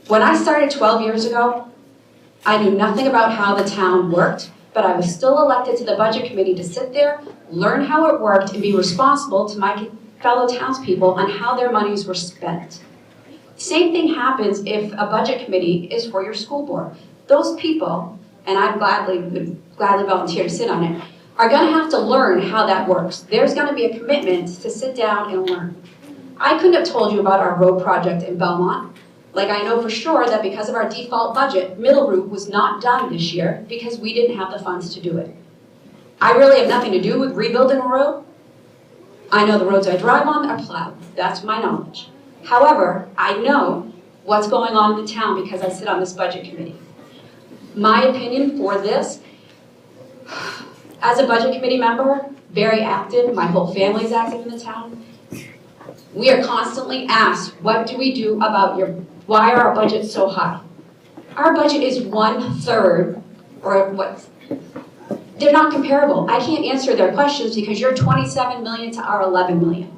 When I started 12 years ago, I knew nothing about how the town worked, but I was still elected to the budget committee to sit there, learn how it worked, and be responsible to my fellow townspeople on how their monies were spent. Same thing happens if a budget committee is for your school board. Those people, and I would gladly volunteer to sit on it, are gonna have to learn how that works. There's gonna be a commitment to sit down and learn. I couldn't have told you about our road project in Belmont. Like I know for sure that because of our default budget, Middle Route was not done this year because we didn't have the funds to do it. I really have nothing to do with rebuilding a road. I know the roads I drive on are plowed. That's my knowledge. However, I know what's going on in the town because I sit on this budget committee. My opinion for this, as a budget committee member, very active, my whole family's active in the town, we are constantly asked, what do we do about why are our budgets so high? Our budget is 1/3, or what, they're not comparable. I can't answer their questions because you're 27 million to our 11 million.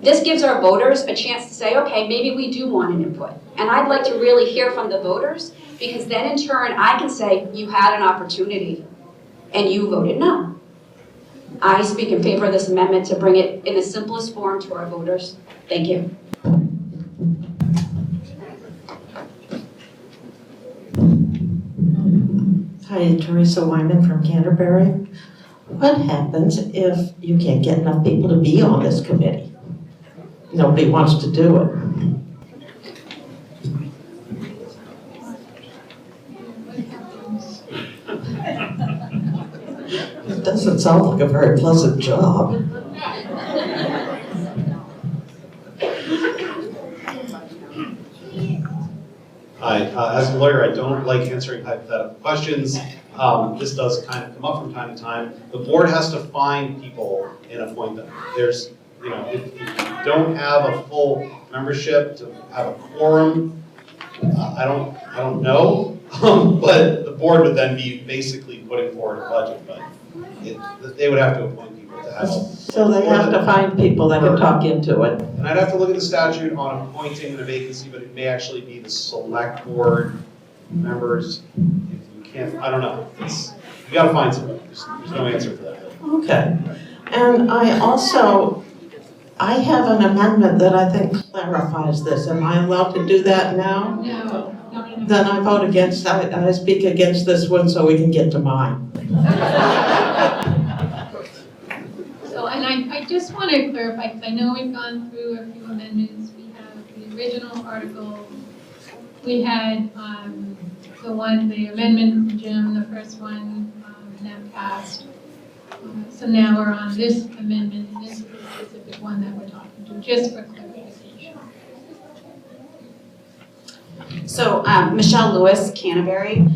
This gives our voters a chance to say, okay, maybe we do want an input. And I'd like to really hear from the voters because then in turn, I can say, you had an opportunity and you voted no. I speak in favor of this amendment to bring it in the simplest form to our voters. Thank you. Hi, Teresa Wyman from Canterbury. What happens if you can't get enough people to be on this committee? Nobody wants to do it. It doesn't sound like a very pleasant job. Hi, as a lawyer, I don't like answering hypothetical questions. This does kind of come up from time to time. The board has to find people and appoint them. There's, if you don't have a full membership to have a quorum, I don't know, but the board would then be basically putting forward a budget, but they would have to appoint people to have. So they have to find people that can talk into it. And I'd have to look at the statute on appointing the vacancy, but it may actually be the select board members. If you can't, I don't know. You gotta find somebody. There's no answer for that. Okay. And I have an amendment that I think clarifies this. Am I allowed to do that now? No. Then I vote against, I speak against this one so we can get to mine. So, and I just want to clarify, because I know we've gone through a few amendments. We have the original article. We had the amendment from Jim, the first one, that passed. So now we're on this amendment, and this is the specific one that we're talking to, just for clarification. So Michelle Lewis, Canterbury.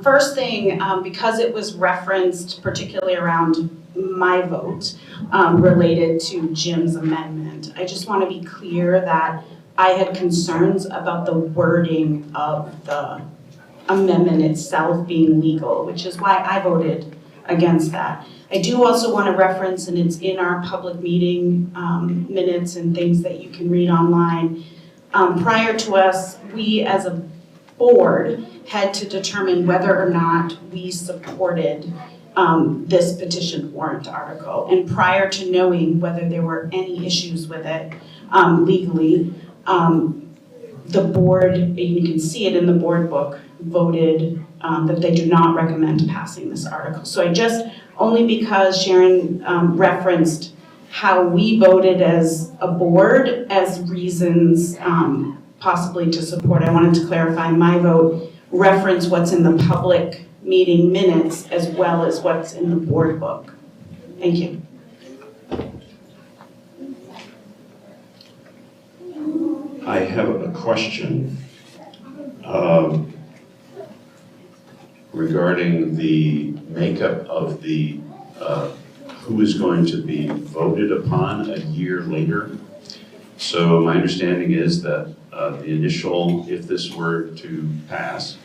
First thing, because it was referenced particularly around my vote related to Jim's amendment, I just want to be clear that I had concerns about the wording of the amendment itself being legal, which is why I voted against that. I do also want to reference, and it's in our public meeting minutes and things that you can read online. Prior to us, we as a board had to determine whether or not we supported this petition warrant article. And prior to knowing whether there were any issues with it legally, the board, and you can see it in the board book, voted that they do not recommend passing this article. So I just, only because Sharon referenced how we voted as a board as reasons possibly to support, I wanted to clarify my vote, reference what's in the public meeting minutes as well as what's in the board book. Thank you. I have a question regarding the makeup of the who is going to be voted upon a year later. So my understanding is that the initial, if this were to pass,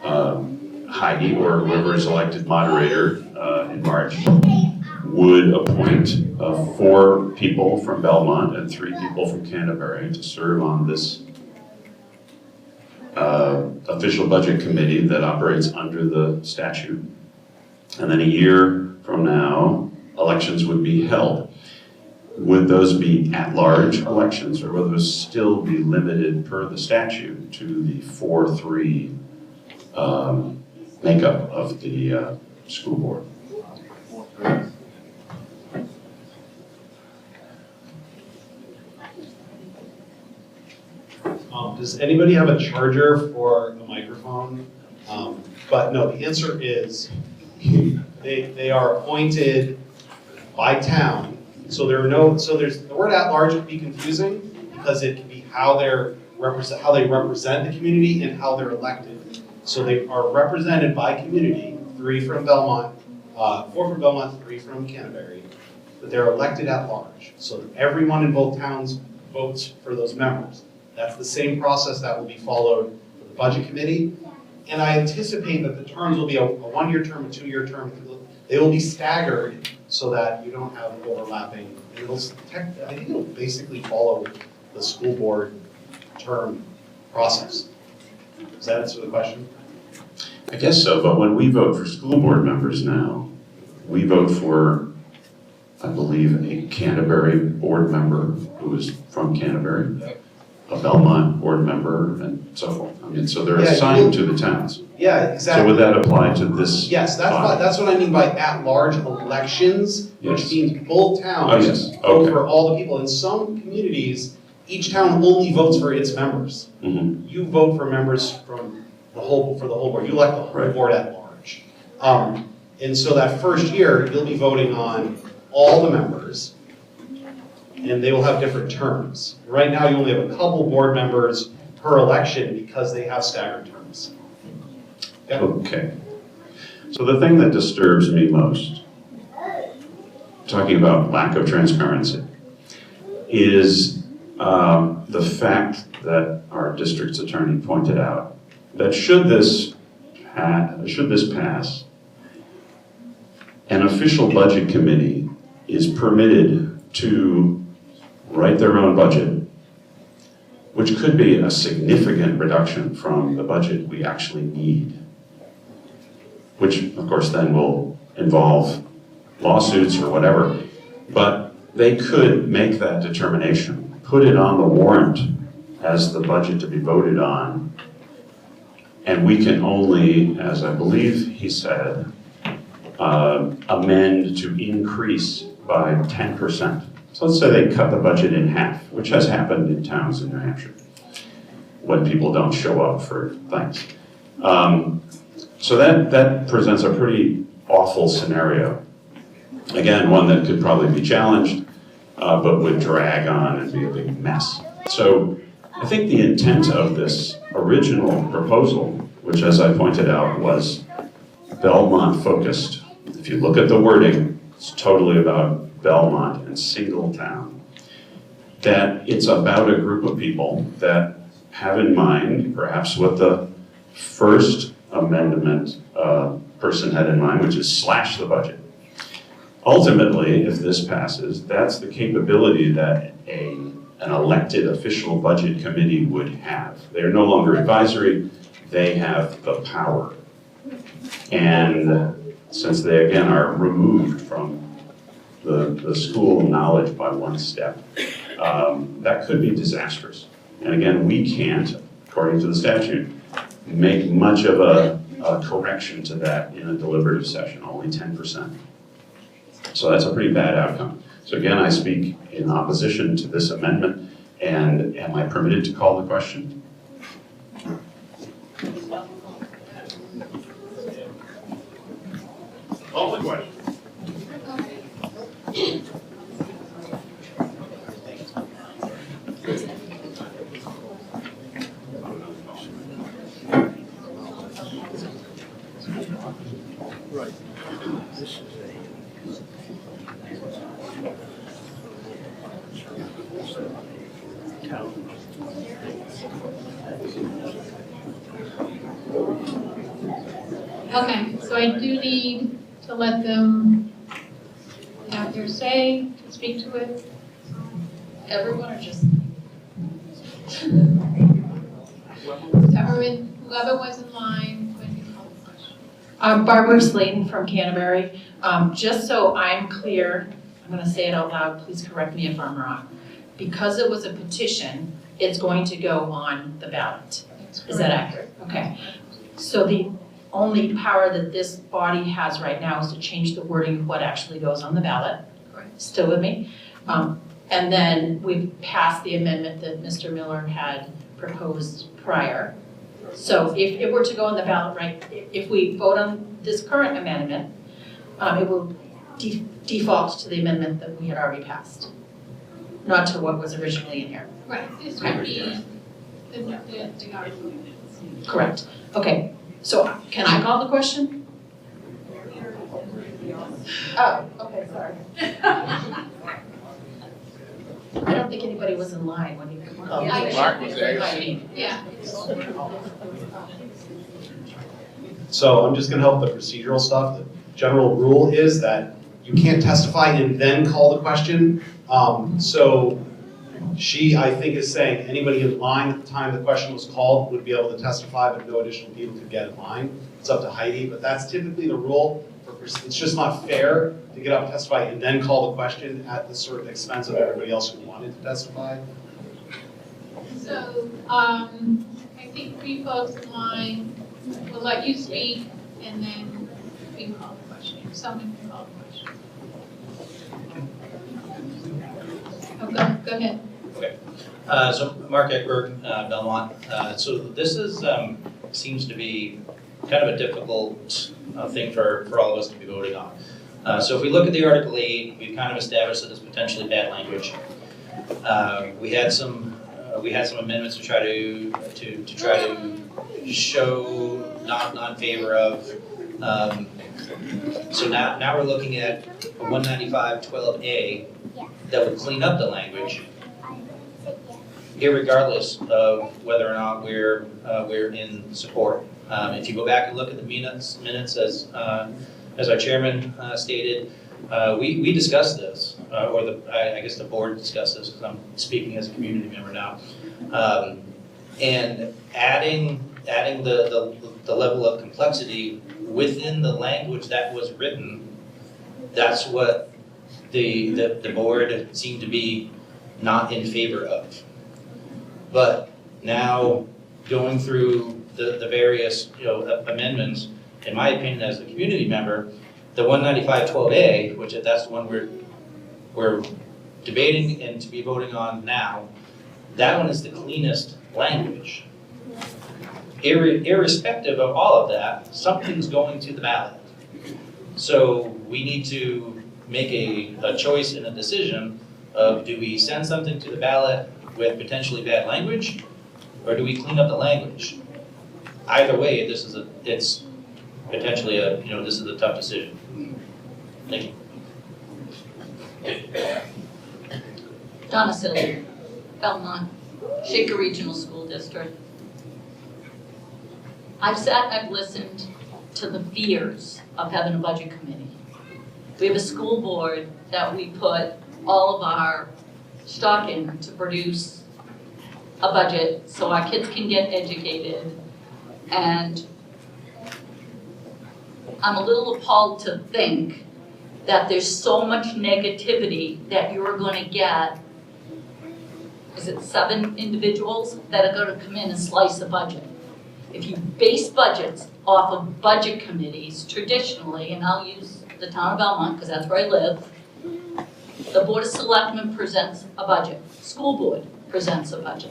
Heidi or whoever is elected moderator in March would appoint 4 people from Belmont and 3 people from Canterbury to serve on this official budget committee that operates under the statute. And then a year from now, elections would be held. would those be at-large elections, or would those still be limited per the statute to the 4-3 makeup of the school board? Does anybody have a charger for a microphone? But no, the answer is they are appointed by town. So the word at large can be confusing because it can be how they represent the community and how they're elected. So they are represented by community, 3 from Belmont, 4 from Belmont, 3 from Canterbury, but they're elected at large. So everyone in both towns votes for those members. That's the same process that will be followed for the budget committee. And I anticipate that the terms will be a 1-year term, a 2-year term. They will be staggered so that you don't have overlapping. I think it'll basically follow the school board term process. Does that answer the question? I guess so, but when we vote for school board members now, we vote for, I believe, a Canterbury board member who is from Canterbury, a Belmont board member, and so forth. I mean, so they're assigned to the towns. Yeah, exactly. So would that apply to this? Yes, that's what I mean by at-large elections, which means both towns vote for all the people. In some communities, each town only votes for its members. Mm-hmm. You vote for members from the whole board. You elect the whole board at large. And so that first year, you'll be voting on all the members, and they will have different terms. Right now, you only have a couple board members per election because they have staggered terms. Yeah. Okay. So the thing that disturbs me most, talking about lack of transparency, is the fact that our district's attorney pointed out that should this pass, an official budget committee is permitted to write their own budget, which could be a significant reduction from the budget we actually need, which of course then will involve lawsuits or whatever. But they could make that determination, put it on the warrant as the budget to be voted on, and we can only, as I believe he said, amend to increase by 10%. So let's say they cut the budget in half, which has happened in towns in New Hampshire when people don't show up for things. So that presents a pretty awful scenario. Again, one that could probably be challenged, but would drag on and be a big mess. So I think the intent of this original proposal, which as I pointed out was Belmont focused. If you look at the wording, it's totally about Belmont and single town. That it's about a group of people that have in mind perhaps what the first amendment person had in mind, which is slash the budget. Ultimately, if this passes, that's the capability that an elected official budget committee would have. They're no longer advisory, they have the power. And since they, again, are removed from the school knowledge by one step, that could be disastrous. And again, we can't, according to the statute, make much of a correction to that in a deliberative session, only 10%. So that's a pretty bad outcome. So again, I speak in opposition to this amendment, and am I permitted to call the question? Call the question. Right. This is Okay, so I do need to let them have their say, speak to it. Everyone or just? Whoever was in line, when you call the question. Barbara Slayton from Canterbury. Just so I'm clear, I'm gonna say it out loud, please correct me if I'm wrong. Because it was a petition, it's going to go on the ballot. Is that accurate? Okay. So the only power that this body has right now is to change the wording of what actually goes on the ballot. Correct. Still with me? And then we've passed the amendment that Mr. Miller had proposed prior. So if it were to go on the ballot, right, if we vote on this current amendment, it will default to the amendment that we had already passed, not to what was originally in here. Right, this would be the article. Correct. Okay, so can I call the question? Oh, okay, sorry. I don't think anybody was in line when you called. Mark was there. Yeah. So I'm just gonna help the procedural stuff. The general rule is that you can't testify and then call the question. So she, I think, is saying anybody in line at the time the question was called would be able to testify, but no additional people could get in line. It's up to Heidi, but that's typically the rule. It's just not fair to get up and testify and then call the question at the sort of expense of everybody else who wanted to testify. So, I think 3 folks in line will let you speak, and then we can call the question. Someone can call the question. Oh, go ahead. Okay. So Mark Eckberg, Belmont. So this is seems to be kind of a difficult thing for all of us to be voting on. So if we look at the Article 8, we've kind of established that it's potentially bad language. We had some amendments to try to show not in favor of. So now we're looking at a 195.12a that would clean up the language, irregardless of whether or not we're in support. If you go back and look at the minutes as our chairman stated, we discussed this, I guess the board discussed this, because I'm speaking as a community member now, and adding the level of complexity within the language that was written. That's what the board seemed to be not in favor of. But now going through the various amendments, in my opinion as a community member, the 195.12a, which that's the one we're debating and to be voting on now, that one is the cleanest language. Irrespective of all of that, something's going to the ballot. So we need to make a choice and a decision of, do we send something to the ballot with potentially bad language, or do we clean up the language? Either way, it's potentially this is a tough decision. Thank you. Donna Silver, Belmont, Shaker Regional School District. I've listened to the fears of having a budget committee. We have a school board that we put all of our stock in to produce a budget so our kids can get educated. And I'm a little appalled to think that there's so much negativity that you're going to get, is it 7 individuals that are going to come in and slice a budget? If you base budgets off of budget committees traditionally, and I'll use the town of Belmont because that's where I live, the Board of Selectmen presents a budget, school board presents a budget.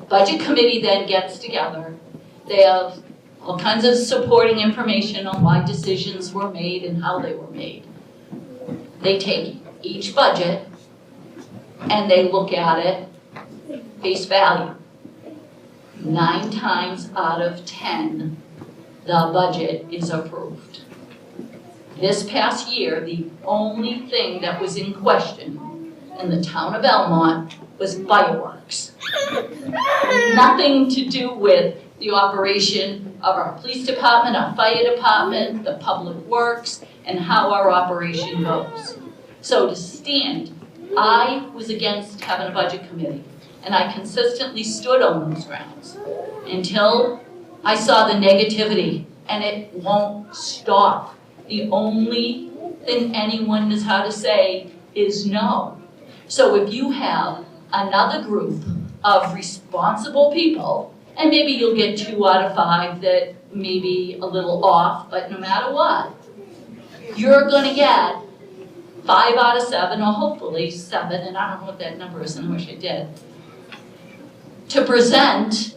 Budget committee then gets together, they have all kinds of supporting information on why decisions were made and how they were made. They take each budget and they look at it face value. 9 times out of 10, the budget is approved. This past year, the only thing that was in question in the town of Belmont was fireworks. Nothing to do with the operation of our police department, our fire department, the public works, and how our operation goes. So to stand, I was against having a budget committee, and I consistently stood on those grounds until I saw the negativity, and it won't stop. The only thing anyone knows how to say is no. So if you have another group of responsible people, and maybe you'll get 2 out of 5 that may be a little off, but no matter what, you're gonna get 5 out of 7, or hopefully 7, and I don't know what that number is, and I wish I did, to present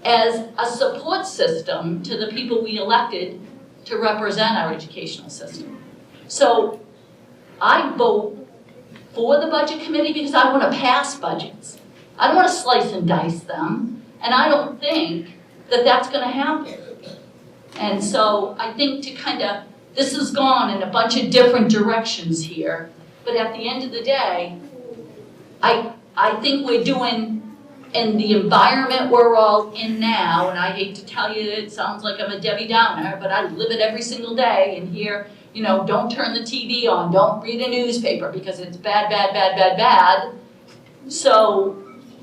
as a support system to the people we elected to represent our educational system. So I vote for the budget committee because I want to pass budgets. I don't want to slice and dice them, and I don't think that that's going to happen. And so I think this has gone in a bunch of different directions here, but at the end of the day, I think we're doing, in the environment we're all in now, and I hate to tell you, it sounds like I'm a Debbie Downer, but I live it every single day and hear, don't turn the TV on, don't read a newspaper because it's bad, bad, bad, bad, bad. So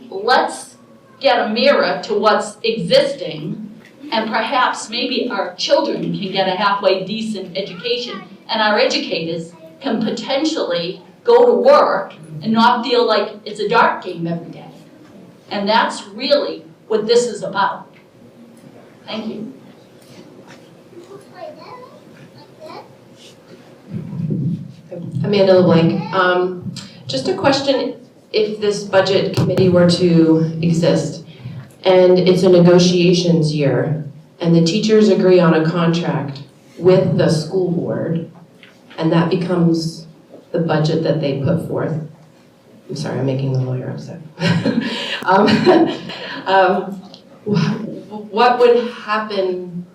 let's get a mirror to what's existing, and perhaps maybe our children can get a halfway decent education, and our educators can potentially go to work and not feel like it's a dart game every day. And that's really what this is about. Thank you. Amanda LeBlanc. Just a question, if this budget committee were to exist and it's a negotiations year and the teachers agree on a contract with the school board and that becomes the budget that they put forth. I'm sorry, I'm making the lawyer upset. What would happen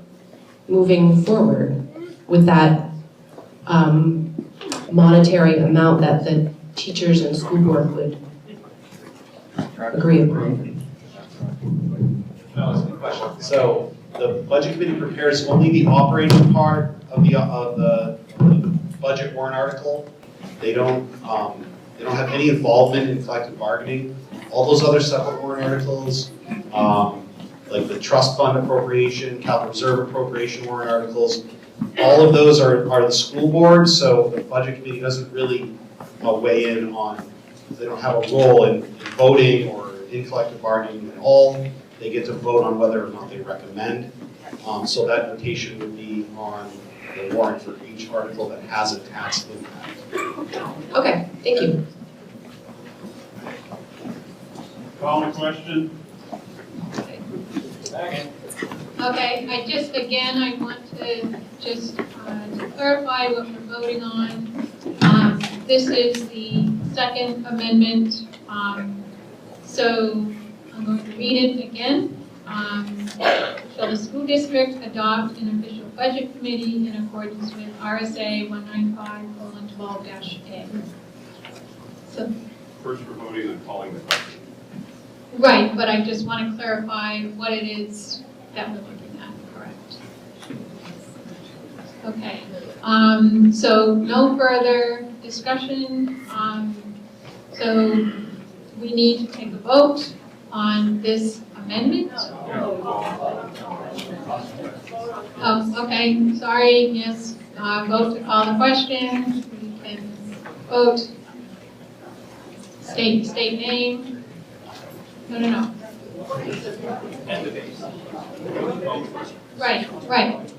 moving forward with that monetary amount that the teachers and school board would agree upon? No, that's a good question. So the budget committee prepares only the operating part of the budget warrant article. They don't have any involvement in collective bargaining. All those other separate warrant articles, like the trust fund appropriation, capital reserve appropriation warrant articles, all of those are the school board, so the budget committee doesn't really weigh in on, they don't have a role in voting or in collective bargaining at all. They get to vote on whether or not they recommend. So that notation would be on the warrant for each article that has a tax impact. Okay, thank you. Call the question. Second. Okay, I want to just clarify what we're voting on. This is the second amendment, so I'm going to read it again. Shall the school district adopt an official budget committee in accordance with RSA 195:12-A? So, First, we're voting on calling the question. right, but I just want to clarify what it is that we're looking at, correct? Okay, so no further discussion. So we need to take a vote on this amendment. Oh, okay, sorry, yes, vote to call the question. We can vote. State name. No. Right. Correct.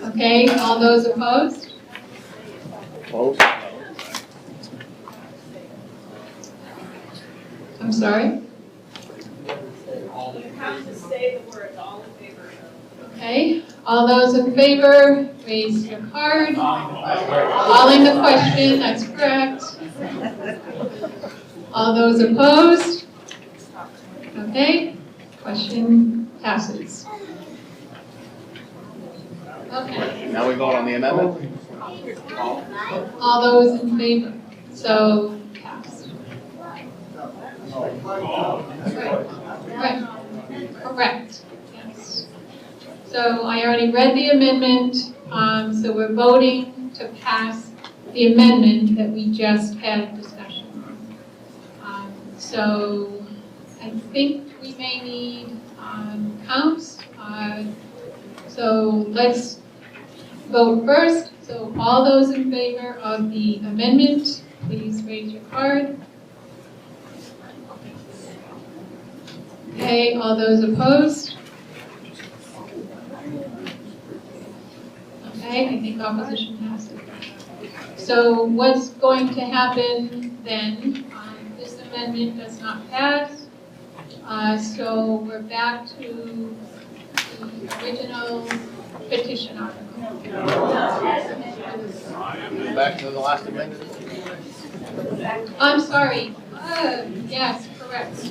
Okay, all those opposed? Opposed? I'm sorry? You have to say the words all in favor. Okay, all those in favor, raise your card. Calling the question, that's correct. All those opposed? Okay, question passes. Okay, Now we vote on the amendment? all those in favor, so passed. Right, correct, yes. So I already read the amendment, so we're voting to pass the amendment that we just had discussion on. So I think we may need counts. So let's vote first. So all those in favor of the amendment, please raise your card. Okay, all those opposed? Okay, I think opposition passes. So what's going to happen then? This amendment does not pass. So we're back to the original petition article. Back to the last amendment. I'm sorry. Yes, correct.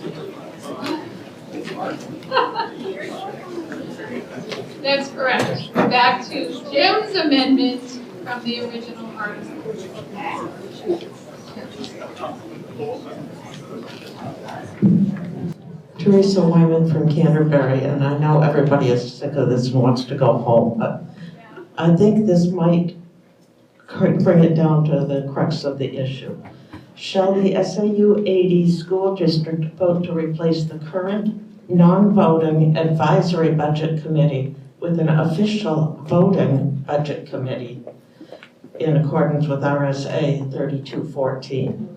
That's correct. Back to Jim's amendment from the original article. Teresa Wyman from Canterbury, and I know everybody is sick of this and wants to go home, but I think this might bring it down to the crux of the issue. Shall the SAU 80 school district vote to replace the current non-voting advisory budget committee with an official voting budget committee in accordance with RSA 3214?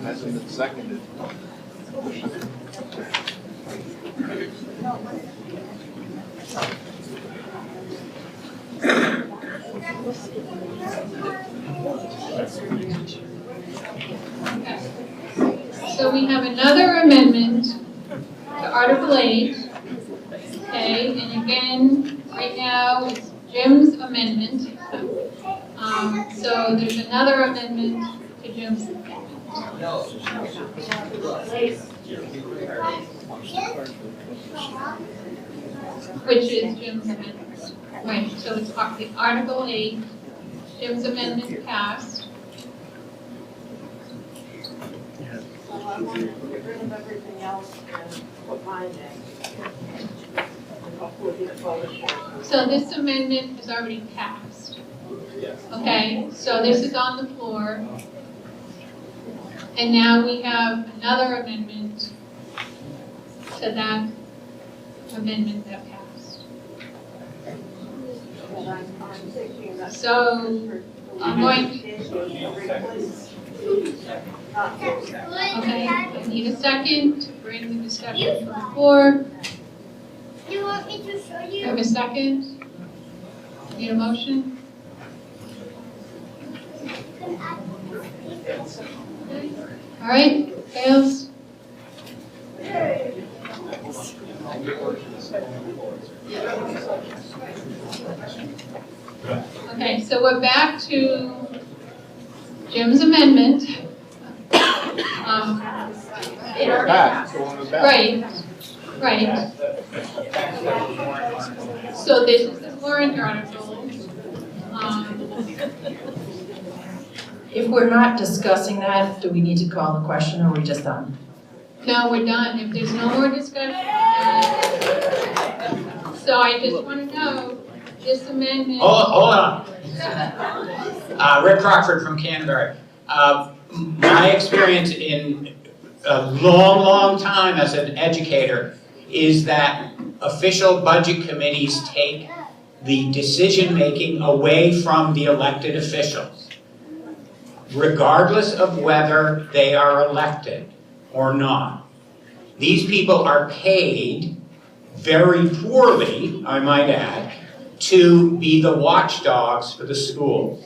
Hasn't been seconded. So we have another amendment to Article 8. Okay, and again, right now it's Jim's amendment. So there's another amendment to Jim's amendment. Which is Jim's amendment. Right, so it's Article 8, Jim's amendment passed. So I want to get rid of everything else and put mine in. So this amendment is already passed. Okay, so this is on the floor. And now we have another amendment to that amendment that passed. So I'm going to, okay, I need a second to bring the discussion to the floor. Do you want me to show you? Have a second? Need a motion? All right, fails. Okay, so we're back to Jim's amendment. Right, right. So this is the warrant article. If we're not discussing that, do we need to call the question, or are we just done? No, we're done. If there's no more discussion. So I just want to know, this amendment. Hold on. Rick Crockford from Canterbury. My experience in a long time as an educator is that official budget committees take the decision-making away from the elected officials, regardless of whether they are elected or not. These people are paid very poorly, I might add, to be the watchdogs for the schools.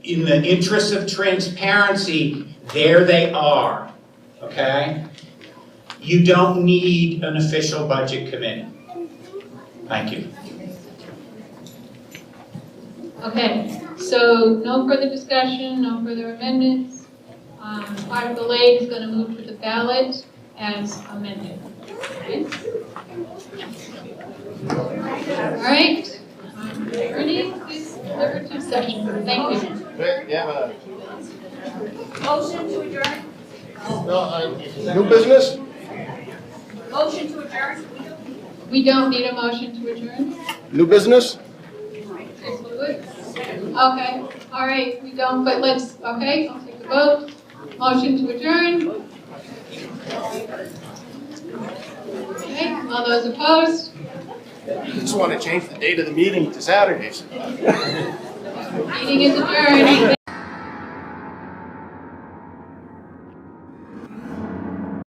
In the interest of transparency, there they are, okay? You don't need an official budget committee. Thank you. Okay, So no further discussion, no further amendments. Article 8 is going to move to the ballot as amended. Okay? All right. Adjourning this deliberative session. Thank you. Yeah, Motion to adjourn? new business? Motion to adjourn? We don't need a motion to adjourn? New business? Yes, we would. Okay, all right, we don't, but let's, okay, I'll take a vote. Motion to adjourn. Okay, all those opposed? Just want to change the date of the meeting to Saturdays. Meeting is adjourned.